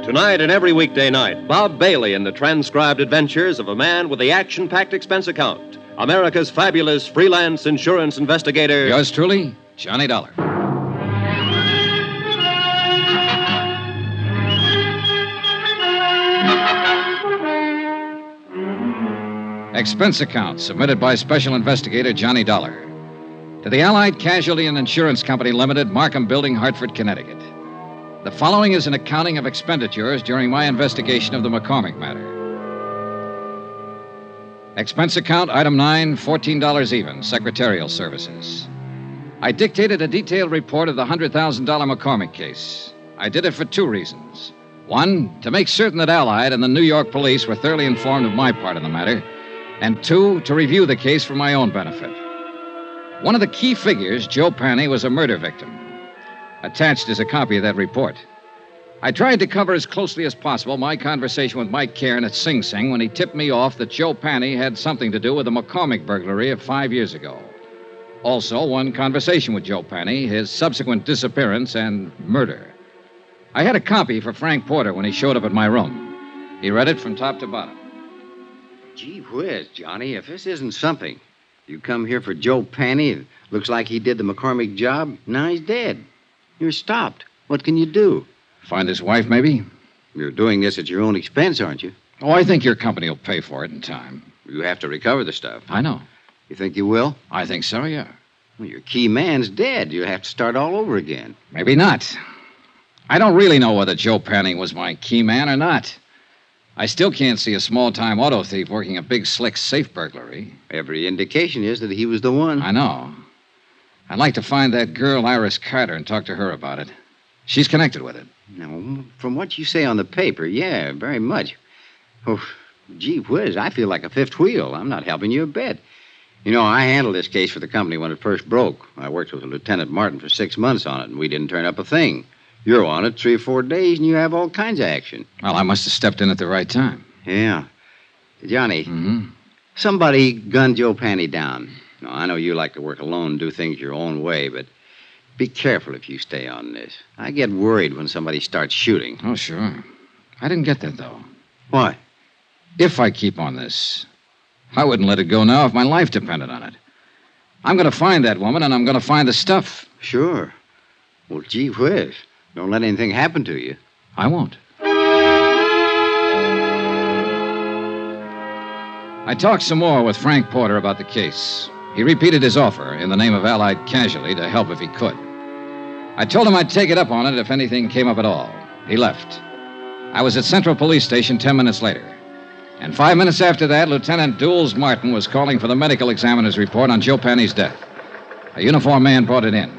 Tonight and every weekday night, Bob Bailey in the transcribed adventures of a man with the action-packed expense account. America's fabulous freelance insurance investigator. Yours truly, Johnny Dollar. Expense account submitted by Special Investigator Johnny Dollar to the Allied Casualty and Insurance Company Limited, Markham Building, Hartford, Connecticut. The following is an accounting of expenditures during my investigation of the McCormack matter. Expense account, item 9, $14 even, secretarial services. I dictated a detailed report of the $100,000 McCormack case. I did it for two reasons. One, to make certain that Allied and the New York police were thoroughly informed of my part of the matter. And two, to review the case for my own benefit. One of the key figures, Joe Panny, was a murder victim. Attached is a copy of that report. I tried to cover as closely as possible my conversation with Mike Cairn at Sing Sing when he tipped me off that Joe Panny had something to do with the McCormack burglary of 5 years ago. Also, one conversation with Joe Panny, his subsequent disappearance, and murder. I had a copy for Frank Porter when he showed up at my room. He read it from top to bottom. Gee whiz, Johnny, if this isn't something. You come here for Joe Panny. It looks like he did the McCormack job. Now he's dead. You're stopped. What can you do? Find his wife, maybe? You're doing this at your own expense, aren't you? Oh, I think your company will pay for it in time. You have to recover the stuff. I know. You think you will? I think so, yeah. Well, your key man's dead. You have to start all over again. Maybe not. I don't really know whether Joe Panning was my key man or not. I still can't see a small-time auto thief working a big, slick safe burglary. Every indication is that he was the one. I know. I'd like to find that girl, Iris Carter, and talk to her about it. She's connected with it. No, from what you say on the paper, yeah, very much. Oh, gee whiz, I feel like a fifth wheel. I'm not helping you a bit. You know, I handled this case for the company when it first broke. I worked with Lieutenant Martin for 6 months on it, and we didn't turn up a thing. You're on it 3 or 4 days, and you have all kinds of action. Well, I must have stepped in at the right time. Yeah. Johnny, Mm-hmm. somebody gunned Joe Panny down. Now, I know you like to work alone and do things your own way, but be careful if you stay on this. I get worried when somebody starts shooting. Oh, sure. I didn't get that, though. Why? If I keep on this, I wouldn't let it go now if my life depended on it. I'm going to find that woman, and I'm going to find the stuff. Sure. Well, gee whiz. Don't let anything happen to you. I won't. I talked some more with Frank Porter about the case. He repeated his offer in the name of Allied Casualty to help if he could. I told him I'd take it up on it if anything came up at all. He left. I was at Central Police Station 10 minutes later. And 5 minutes after that, Lieutenant Dools Martin was calling for the medical examiner's report on Joe Panny's death. A uniformed man brought it in.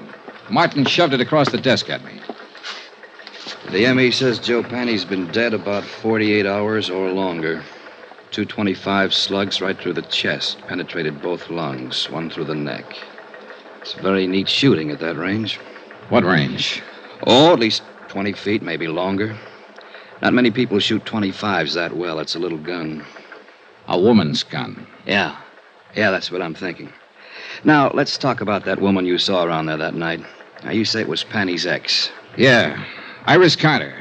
Martin shoved it across the desk at me. The ME says Joe Panny's been dead about 48 hours or longer. 225 slugs right through the chest, penetrated both lungs, one through the neck. It's very neat shooting at that range. What range? Oh, at least 20 feet, maybe longer. Not many people shoot 25s that well. It's a little gun. A woman's gun. Yeah. Yeah, that's what I'm thinking. Now, let's talk about that woman you saw around there that night. Now, you say it was Panny's ex. Yeah. Iris Carter.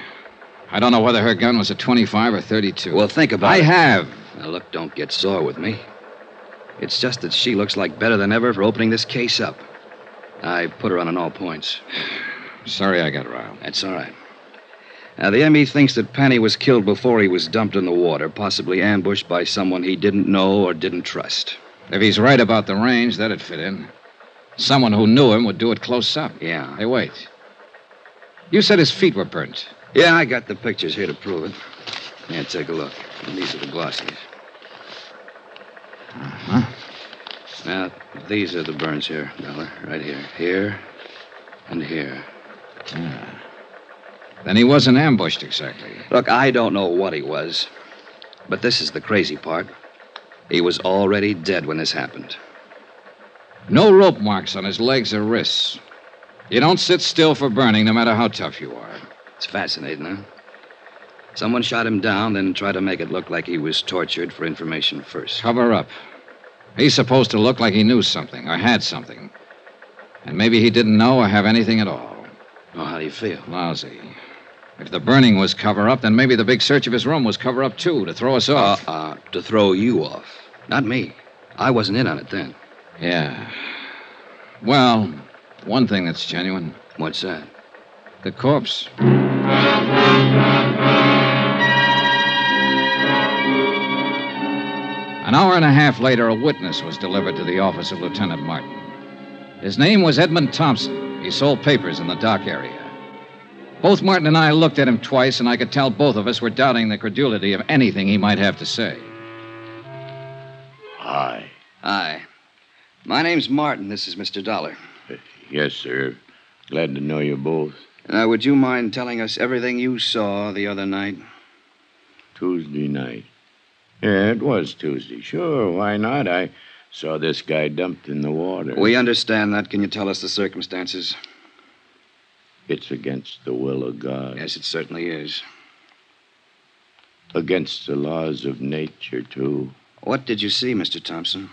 I don't know whether her gun was a 25 or 32. Well, think about it. I have. Now, look, don't get sore with me. It's just that she looks like better than ever for opening this case up. I put her on all points. Sorry I got riled. That's all right. Now, the ME thinks that Panny was killed before he was dumped in the water, possibly ambushed by someone he didn't know or didn't trust. If he's right about the range, that'd fit in. Someone who knew him would do it close up. Yeah. Hey, wait. You said his feet were burnt. Yeah, I got the pictures here to prove it. Yeah, take a look. And these are the glossies. Uh-huh. Now, these are the burns here, Dollar. Right here. Here and here. Yeah. Then he wasn't ambushed exactly. Look, I don't know what he was. But this is the crazy part. He was already dead when this happened. No rope marks on his legs or wrists. You don't sit still for burning, no matter how tough you are. It's fascinating, huh? Someone shot him down, then tried to make it look like he was tortured for information first. Cover up. He's supposed to look like he knew something or had something. And maybe he didn't know or have anything at all. Oh, how do you feel? Lousy. If the burning was cover up, then maybe the big search of his room was cover up, too, to throw us off. To throw you off. Not me. I wasn't in on it then. Yeah. Well, one thing that's genuine. What's that? The corpse. An hour and a half later, a witness was delivered to the office of Lieutenant Martin. His name was Edmund Thompson. He sold papers in the dock area. Both Martin and I looked at him twice, and I could tell both of us were doubting the credulity of anything he might have to say. Hi. Hi. My name's Martin. This is Mr. Dollar. Yes, sir. Glad to know you both. Now, would you mind telling us everything you saw the other night? Tuesday night. Yeah, it was Tuesday. Sure, why not? I saw this guy dumped in the water. We understand that. Can you tell us the circumstances? It's against the will of God. Yes, it certainly is. Against the laws of nature, too. What did you see, Mr. Thompson?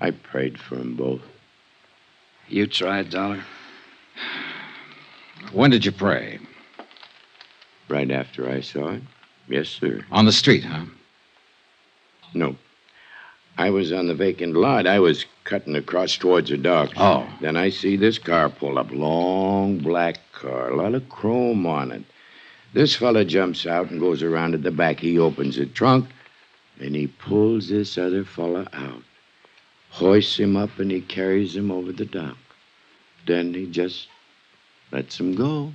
I prayed for them both. You tried, Dollar? When did you pray? Right after I saw it. Yes, sir. On the street, huh? No. I was on the vacant lot. I was cutting across towards the dock. Oh. Then I see this car pull up. Long black car. A lot of chrome on it. This fella jumps out and goes around at the back. He opens the trunk, and he pulls this other fella out, hoists him up, and he carries him over the dock. Then he just lets him go.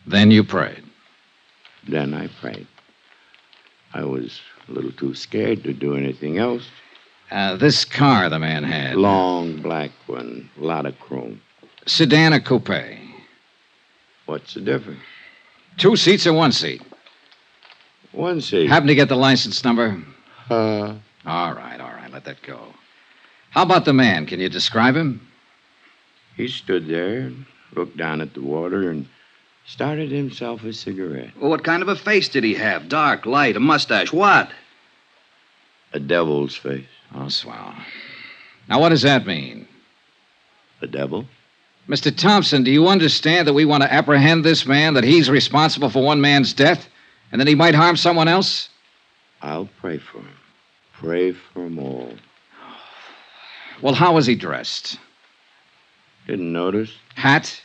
Then you prayed. Then I prayed. I was a little too scared to do anything else. This car the man had. Long black one, a lot of chrome. Sedan or coupe? What's the difference? 2 seats or 1 seat? 1 seat. Happen to get the license number? Uh. All right, let that go. How about the man? Can you describe him? He stood there and looked down at the water and started himself a cigarette. Well, what kind of a face did he have? Dark, light, a mustache, what? A devil's face. Oh, swell. Now, what does that mean? A devil? Mr. Thompson, do you understand that we want to apprehend this man, that he's responsible for one man's death, and that he might harm someone else? I'll pray for him. Pray for them all. Well, how was he dressed? Didn't notice. Hat?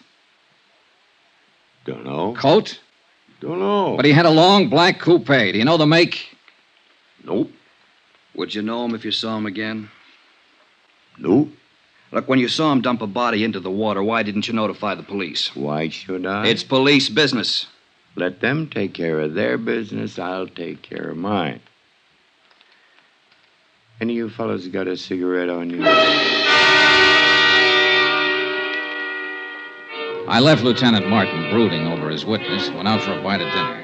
Don't know. Coat? Don't know. But he had a long black coupe. Do you know the make? Nope. Would you know him if you saw him again? Nope. Look, when you saw him dump a body into the water, why didn't you notify the police? Why should I? It's police business. Let them take care of their business. I'll take care of mine. Any of you fellas got a cigarette on you? I left Lieutenant Martin brooding over his witness and went out for a bite of dinner.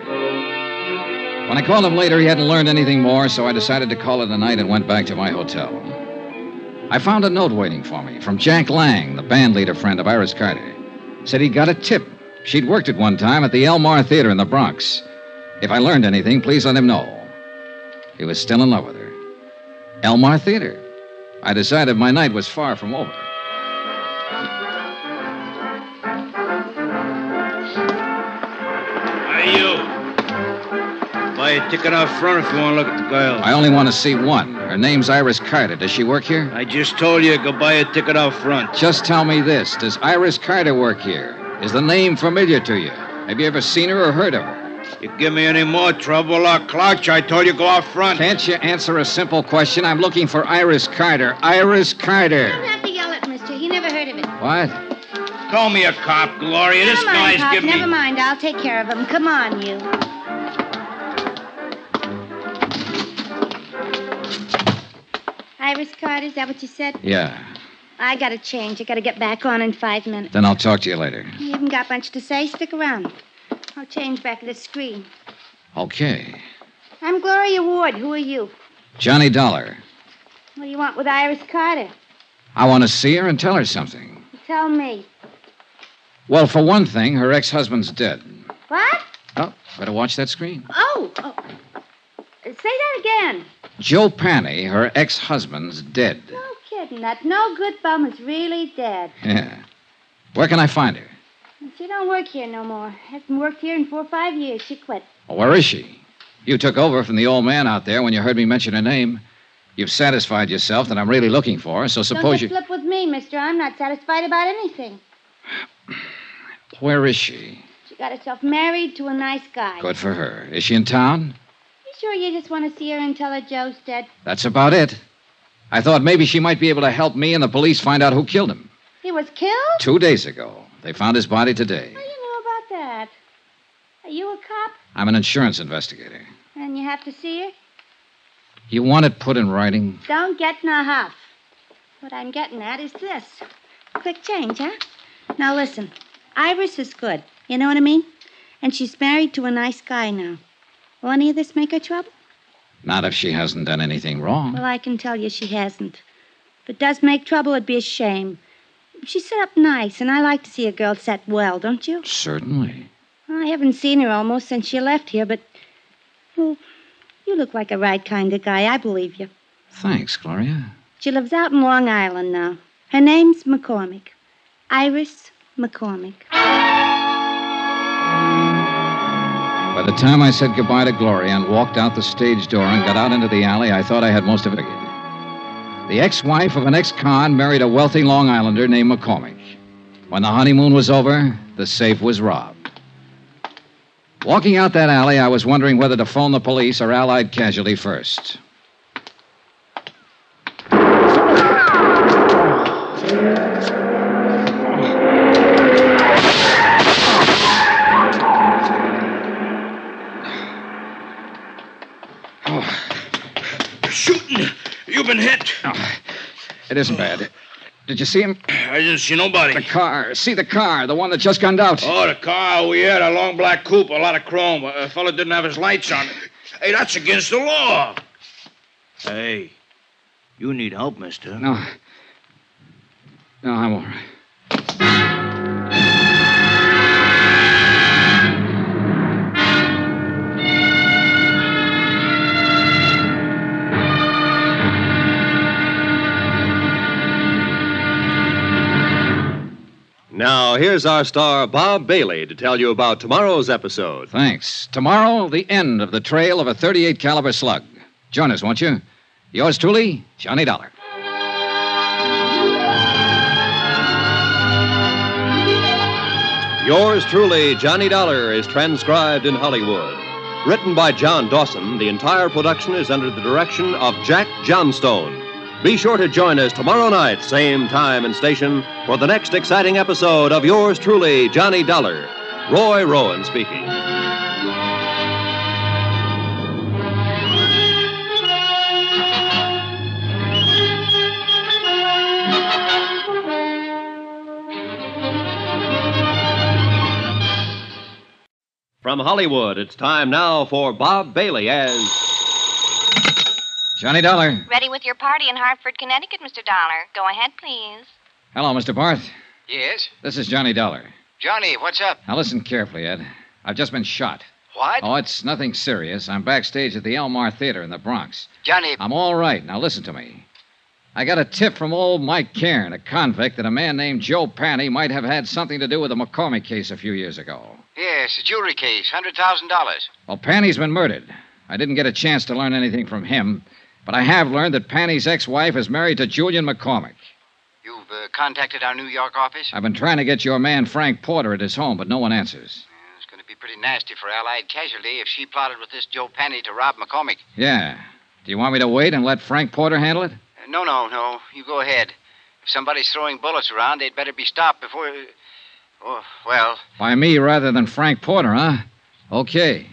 When I called him later, he hadn't learned anything more, so I decided to call it a night and went back to my hotel. I found a note waiting for me from Jack Lang, the band leader friend of Iris Carter. Said he'd got a tip. She'd worked at one time at the Elmar Theater in the Bronx. If I learned anything, please let him know. He was still in love with her. Elmar Theater. I decided my night was far from over. Hey, you. Buy a ticket out front if you want to look at the girl. I only want to see one. Her name's Iris Carter. Does she work here? I just told you, go buy a ticket out front. Just tell me this. Does Iris Carter work here? Is the name familiar to you? Have you ever seen her or heard of her? You give me any more trouble, I'll clouch. I told you, go out front. Can't you answer a simple question? I'm looking for Iris Carter. Iris Carter. You don't have to yell at Mister. He never heard of it. What? Call me a cop, Gloria. This Never mind, guy's Pop. giving me... Never mind. I'll take care of him. Come on, you. Iris Carter, is that what you said? Yeah. I gotta change. I gotta get back on in 5 minutes. Then I'll talk to you later. You haven't got much to say. Stick around. I'll change back at the screen. Okay. I'm Gloria Ward. Who are you? Johnny Dollar. What do you want with Iris Carter? I want to see her and tell her something. Tell me. Well, for one thing, her ex-husband's dead. What? Oh, better watch that screen. Oh. Say that again. Joe Panny, her ex-husband's dead. No kidding. That no good bum is really dead. Yeah. Where can I find her? She don't work here no more. Hasn't worked here in 4 or 5 years. She quit. Well, where is she? You took over from the old man out there when you heard me mention her name. You've satisfied yourself that I'm really looking for her, so suppose Don't flip with me, mister. I'm not satisfied about anything. Where is she? She got herself married to a nice guy. Good for her. Is she in town? You sure you just want to see her and tell her Joe's dead? That's about it. I thought maybe she might be able to help me and the police find out who killed him. He was killed? 2 days ago. They found his body today. How do you know about that? Are you a cop? I'm an insurance investigator. And you have to see her? You want it put in writing? Don't get in a huff. What I'm getting at is this. Quick change, huh? Now listen. Iris is good. You know what I mean? And she's married to a nice guy now. Will any of this make her trouble? Not if she hasn't done anything wrong. Well, I can tell you she hasn't. If it does make trouble, it'd be a shame. She's set up nice, and I like to see a girl set well, don't you? Certainly. Well, I haven't seen her almost since she left here, but... Well, you look like a right kind of guy. I believe you. Thanks, Gloria. She lives out in Long Island now. Her name's McCormack. Iris McCormack. By the time I said goodbye to Gloria and walked out the stage door and got out into the alley, I thought I had most of it figured. The ex-wife of an ex-con married a wealthy Long Islander named McCormack. When the honeymoon was over, the safe was robbed. Walking out that alley, I was wondering whether to phone the police or Allied Casualty first. Shooting. You've been hit. Oh, it isn't bad. Did you see him? I didn't see nobody. The car. See the car, the one that just gunned out. Oh, the car. We had a long black coupe, a lot of chrome. A fella didn't have his lights on. Hey, that's against the law. Hey, you need help, mister. No, I'm all right. Now, here's our star, Bob Bailey, to tell you about tomorrow's episode. Thanks. Tomorrow, the end of the trail of a .38 caliber slug. Join us, won't you? Yours truly, Johnny Dollar. Yours truly, Johnny Dollar, is transcribed in Hollywood. Written by John Dawson, the entire production is under the direction of Jack Johnstone. Be sure to join us tomorrow night, same time and station, for the next exciting episode of Yours truly, Johnny Dollar. Roy Rowan speaking. From Hollywood, it's time now for Bob Bailey as Johnny Dollar. Ready with your party in Hartford, Connecticut, Mr. Dollar. Go ahead, please. Hello, Mr. Barth. Yes? This is Johnny Dollar. Johnny, what's up? Now listen carefully, Ed. I've just been shot. What? Oh, it's nothing serious. I'm backstage at the Elmar Theater in the Bronx. Johnny. I'm all right. Now listen to me. I got a tip from old Mike Cairn, a convict, that a man named Joe Panny might have had something to do with the McCormack case a few years ago. Yes, a jewelry case, $100,000. Well, Panny's been murdered. I didn't get a chance to learn anything from him, but I have learned that Panny's ex-wife is married to Julian McCormack. You've contacted our New York office? I've been trying to get your man Frank Porter at his home, but no one answers. It's going to be pretty nasty for Allied Casualty if she plotted with this Joe Panny to rob McCormack. Yeah. Do you want me to wait and let Frank Porter handle it? No. You go ahead. If somebody's throwing bullets around, they'd better be stopped before... Oh, well... By me rather than Frank Porter, huh? Okay.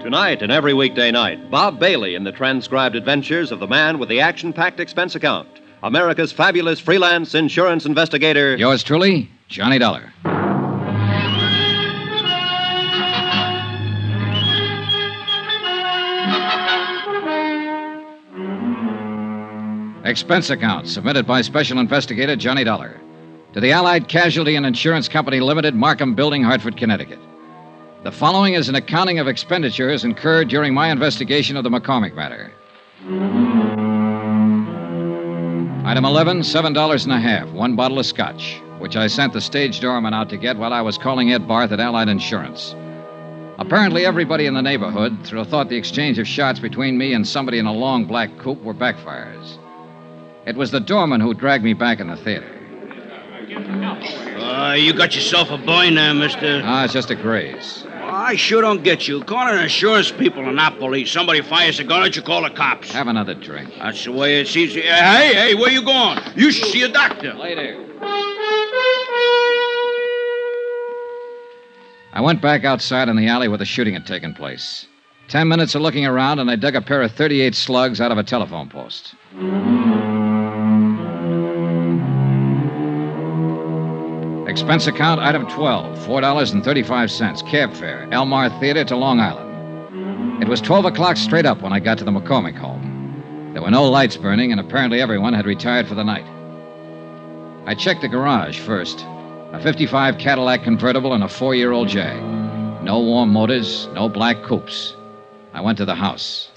Tonight and every weekday night, Bob Bailey in the transcribed adventures of the man with the action-packed expense account, America's fabulous freelance insurance investigator. Yours truly, Johnny Dollar. Expense account submitted by Special Investigator Johnny Dollar to the Allied Casualty and Insurance Company Limited, Markham Building, Hartford, Connecticut. The following is an accounting of expenditures incurred during my investigation of the McCormack matter. Item 11, $7.50, one bottle of scotch, which I sent the stage doorman out to get while I was calling Ed Barth at Allied Insurance. Apparently, everybody in the neighborhood thought the exchange of shots between me and somebody in a long black coupe were backfires. It was the doorman who dragged me back in the theater. You got yourself a boy now, mister. It's just a graze. I sure don't get you. Calling insurance people and not police. Somebody fires a gun at you, call the cops. Have another drink. That's the way it seems. Hey, where you going? You should see a doctor. Later. I went back outside in the alley where the shooting had taken place. 10 minutes of looking around, and I dug a pair of .38 slugs out of a telephone post. Expense account, item 12, $4.35, cab fare, Elmar Theater to Long Island. It was 12 o'clock straight up when I got to the McCormack home. There were no lights burning, and apparently everyone had retired for the night. I checked the garage first. A '55 Cadillac convertible and a 4-year-old Jag. No warm motors, no black coupes. I went to the house.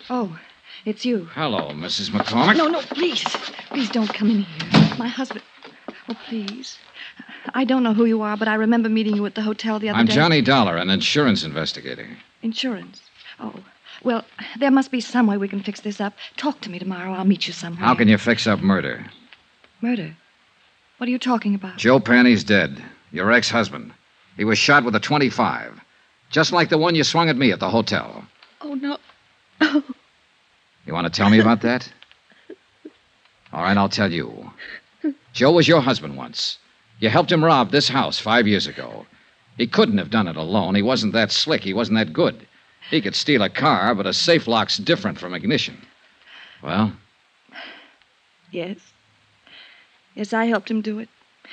Oh, it's you. Hello, Mrs. McCormack. No, please. Please don't come in here. My husband... Oh, please. I don't know who you are, but I remember meeting you at the hotel the other day. I'm Johnny Dollar, an insurance investigator. Insurance. Oh, well, there must be some way we can fix this up. Talk to me tomorrow. I'll meet you somewhere. How can you fix up murder? Murder? What are you talking about? Joe Panny's dead. Your ex-husband. He was shot with a .25. Just like the one you swung at me at the hotel. Oh, no. You want to tell me about that? All right, I'll tell you. Joe was your husband once. You helped him rob this house 5 years ago. He couldn't have done it alone. He wasn't that slick. He wasn't that good. He could steal a car, but a safe lock's different from ignition. Well? Yes. Yes, I helped him do it.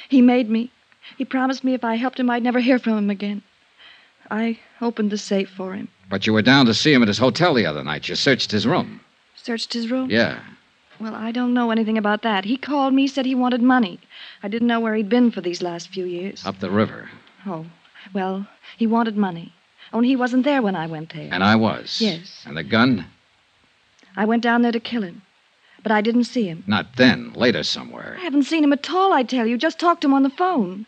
He made me. He promised me if I helped him, I'd never hear from him again. I opened the safe for him. But you were down to see him at his hotel the other night. You searched his room. Searched his room? Yeah. Well, I don't know anything about that. He called me, said he wanted money. I didn't know where he'd been for these last few years. Up the river. Oh, well, he wanted money. Only he wasn't there when I went there. And I was. Yes. And the gun? I went down there to kill him. But I didn't see him. Not then. Later somewhere. I haven't seen him at all, I tell you. Just talked to him on the phone.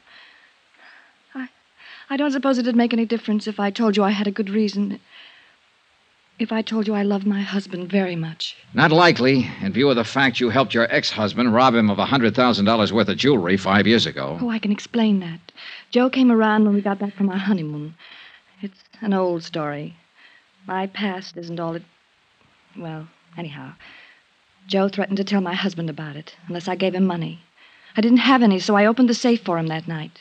I don't suppose it'd make any difference if I told you I had a good reason. If I told you I loved my husband very much. Not likely, in view of the fact you helped your ex-husband rob him of $100,000 worth of jewelry 5 years ago. Oh, I can explain that. Joe came around when we got back from our honeymoon. It's an old story. My past isn't all it... Well, anyhow, Joe threatened to tell my husband about it, unless I gave him money. I didn't have any, so I opened the safe for him that night.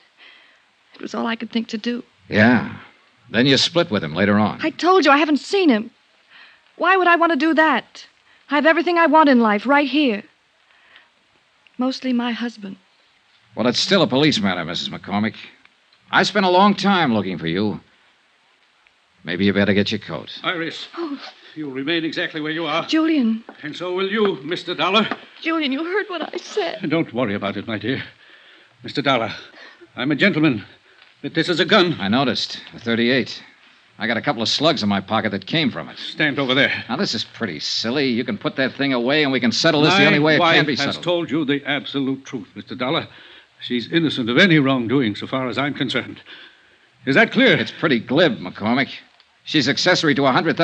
It was all I could think to do. Yeah. Then you split with him later on. I told you I haven't seen him. Why would I want to do that? I have everything I want in life right here. Mostly my husband. Well, it's still a police matter, Mrs. McCormack. I spent a long time looking for you. Maybe you better get your coat. Iris, Oh, you'll remain exactly where you are. Julian. And so will you, Mr. Dollar. Julian, you heard what I said. Don't worry about it, my dear. Mr. Dollar, I'm a gentleman. But this is a gun. I noticed. A .38. I got a couple of slugs in my pocket that came from it. Stand over there. Now, this is pretty silly. You can put that thing away and we can settle this the only way it can be My wife has settled. told you the absolute truth, Mr. Dollar. She's innocent of any wrongdoing so far as I'm concerned. Is that clear? It's pretty glib, McCormack. She's accessory to a $100,000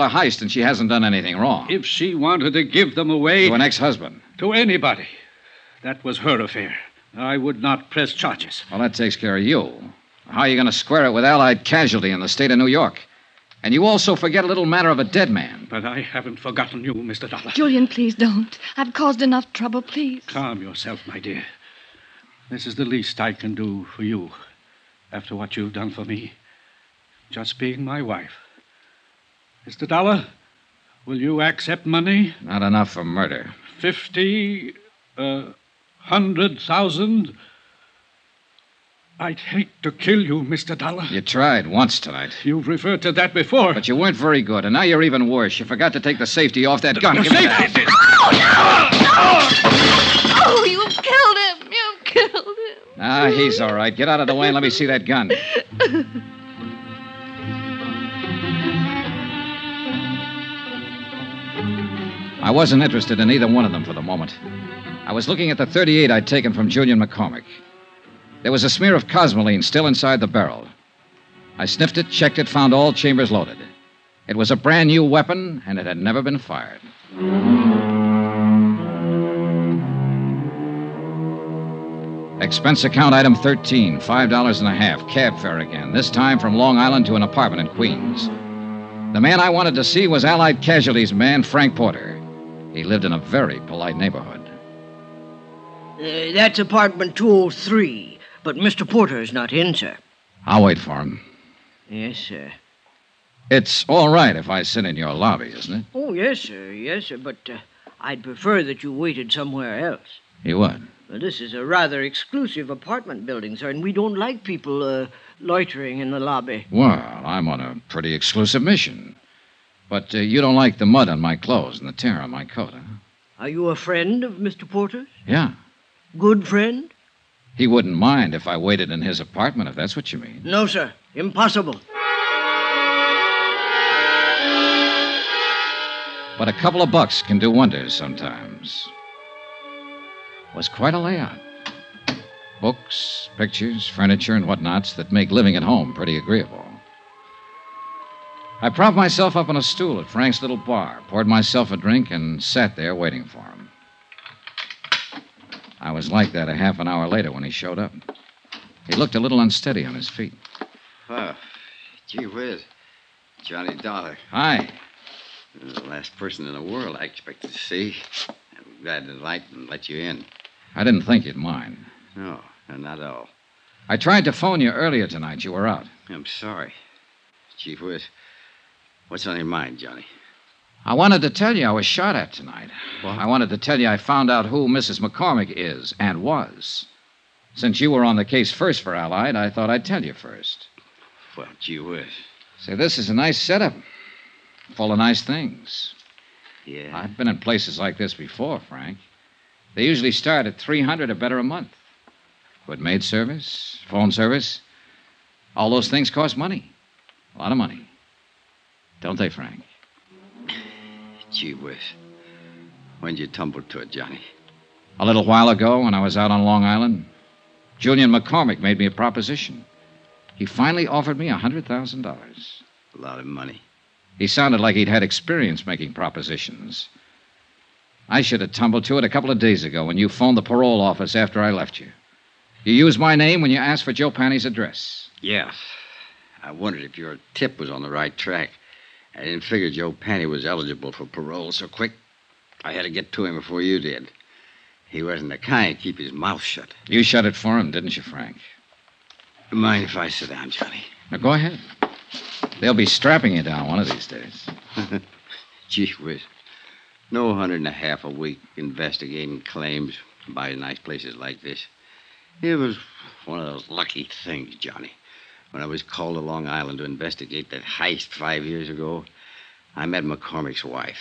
heist and she hasn't done anything wrong. If she wanted to give them away... To an ex-husband. To anybody. That was her affair. I would not press charges. Well, that takes care of you. How are you going to square it with Allied Casualty in the state of New York? And you also forget a little matter of a dead man. But I haven't forgotten you, Mr. Dollar. Julian, please don't. I've caused enough trouble, please. Calm yourself, my dear. This is the least I can do for you after what you've done for me. Just being my wife. Mr. Dollar, will you accept money? Not enough for murder. 50, 100,000. I'd hate to kill you, Mr. Dollar. You tried once tonight. You've referred to that before. But you weren't very good, and now you're even worse. You forgot to take the safety off that gun. The Give me that. safety? Oh, you killed him. You killed him. Ah, he's all right. Get out of the way and let me see that gun. I wasn't interested in either one of them for the moment. I was looking at the .38 I'd taken from Julian McCormack. There was a smear of cosmoline still inside the barrel. I sniffed it, checked it, found all chambers loaded. It was a brand new weapon, and it had never been fired. Expense account item 13, $5.50, cab fare again, this time from Long Island to an apartment in Queens. The man I wanted to see was Allied Casualty's man, Frank Porter. He lived in a very polite neighborhood. That's apartment 203, but Mr. Porter's not in, sir. I'll wait for him. Yes, sir. It's all right if I sit in your lobby, isn't it? Oh, yes, sir, but I'd prefer that you waited somewhere else. You would? Well, this is a rather exclusive apartment building, sir, and we don't like people loitering in the lobby. Well, I'm on a pretty exclusive mission. But you don't like the mud on my clothes and the tear on my coat, huh? Are you a friend of Mr. Porter's? Yeah. Good friend? He wouldn't mind if I waited in his apartment, if that's what you mean. No, sir. Impossible. But a couple of bucks can do wonders sometimes. It was quite a layout. Books, pictures, furniture, and whatnots that make living at home pretty agreeable. I propped myself up on a stool at Frank's little bar, poured myself a drink, and sat there waiting for him. I was like that a half an hour later when he showed up. He looked a little unsteady on his feet. Oh, gee whiz. Johnny Dollar. Hi. You're the last person in the world I expected to see. I'm glad to light and let you in. I didn't think you'd mind. No, not at all. I tried to phone you earlier tonight. You were out. I'm sorry. Chief Whiz, what's on your mind, Johnny? I wanted to tell you I was shot at tonight. What? I wanted to tell you I found out who Mrs. McCormack is and was. Since you were on the case first for Allied, I thought I'd tell you first. Well, gee whiz. Say, this is a nice setup. Full of nice things. Yeah. I've been in places like this before, Frank. They usually start at $300 or better a month. Good maid service, phone service. All those things cost money. A lot of money. Don't they, Frank? Gee whiz. When'd you tumble to it, Johnny? A little while ago when I was out on Long Island, Julian McCormack made me a proposition. He finally offered me $100,000. A lot of money. He sounded like he'd had experience making propositions. I should have tumbled to it a couple of days ago when you phoned the parole office after I left you. You used my name when you asked for Joe Panny's address. Yeah. I wondered if your tip was on the right track. I didn't figure Joe Panny was eligible for parole so quick. I had to get to him before you did. He wasn't the kind to keep his mouth shut. You shut it for him, didn't you, Frank? Mind if I sit down, Johnny? Now, go ahead. They'll be strapping you down one of these days. Gee whiz. No $150 a week investigating claims by nice places like this. It was one of those lucky things, Johnny. When I was called to Long Island to investigate that heist 5 years ago, I met McCormack's wife.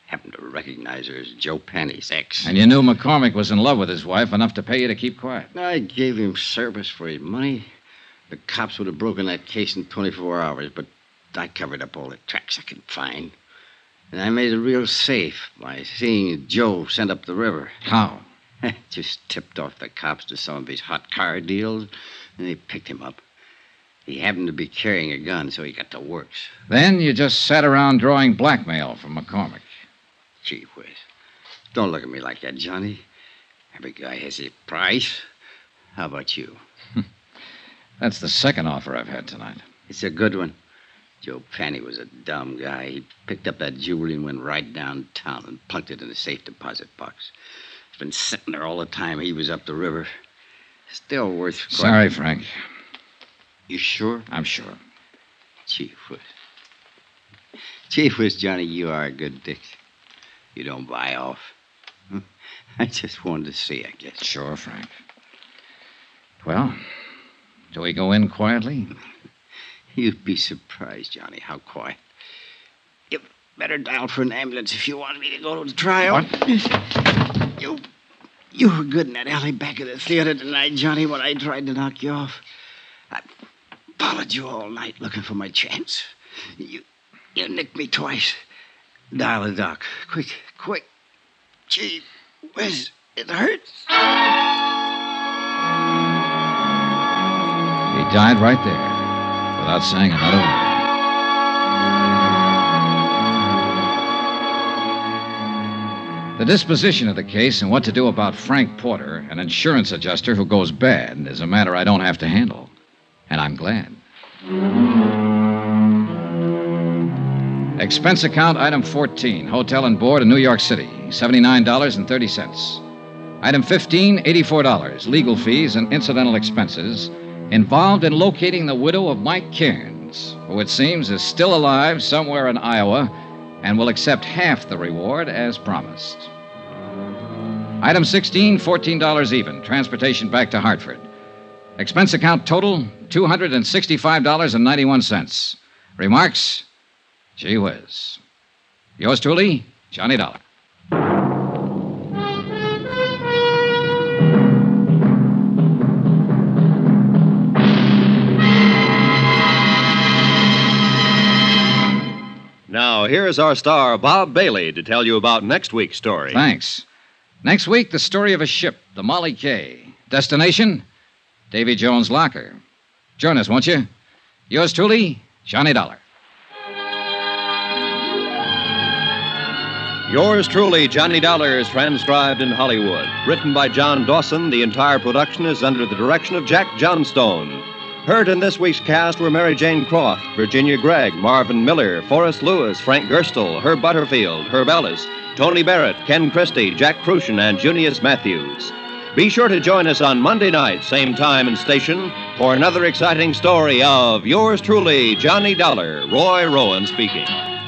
Happened to recognize her as Joe Panny's ex. And you knew McCormack was in love with his wife enough to pay you to keep quiet. I gave him service for his money. The cops would have broken that case in 24 hours, but I covered up all the tracks I could find. And I made it real safe by seeing Joe sent up the river. How? Just tipped off the cops to some of his hot car deals, and they picked him up. He happened to be carrying a gun, so he got the works. Then you just sat around drawing blackmail from McCormack. Gee whiz. Don't look at me like that, Johnny. Every guy has his price. How about you? That's the second offer I've had tonight. It's a good one. Joe Panny was a dumb guy. He picked up that jewelry and went right downtown and plunked it in the safe deposit box. It's been sitting there all the time he was up the river. Still worth... Sorry, Frank. You sure? I'm sure. Chief Whiz. Chief Whiz, Johnny, you are a good dick. You don't buy off. I just wanted to see, I guess. Sure, Frank. Well, do we go in quietly? You'd be surprised, Johnny, how quiet. You better dial for an ambulance if you want me to go to the trial. What? You were good in that alley back of the theater tonight, Johnny, when I tried to knock you off. I followed you all night looking for my chance. You nicked me twice. Dial the doc. Quick. Gee whiz, it hurts. He died right there, without saying another word. The disposition of the case and what to do about Frank Porter, an insurance adjuster who goes bad, is a matter I don't have to handle. And I'm glad. Expense account item 14, hotel and board in New York City, $79.30. Item 15, $84, legal fees and incidental expenses involved in locating the widow of Mike Cairns, who it seems is still alive somewhere in Iowa and will accept half the reward as promised. Item 16, $14 even, transportation back to Hartford. Expense account total, $265.91. Remarks? Gee whiz. Yours truly, Johnny Dollar. Now, here's our star, Bob Bailey, to tell you about next week's story. Thanks. Next week, the story of a ship, the Molly K. Destination, Davy Jones' locker. Join us, won't you? Yours truly, Johnny Dollar. Yours truly, Johnny Dollar, is transcribed in Hollywood. Written by John Dawson, the entire production is under the direction of Jack Johnstone. Heard in this week's cast were Mary Jane Croft, Virginia Gregg, Marvin Miller, Forrest Lewis, Frank Gerstle, Herb Butterfield, Herb Ellis, Tony Barrett, Ken Christie, Jack Crucian, and Junius Matthews. Be sure to join us on Monday night, same time and station, for another exciting story of yours truly, Johnny Dollar. Roy Rowan speaking.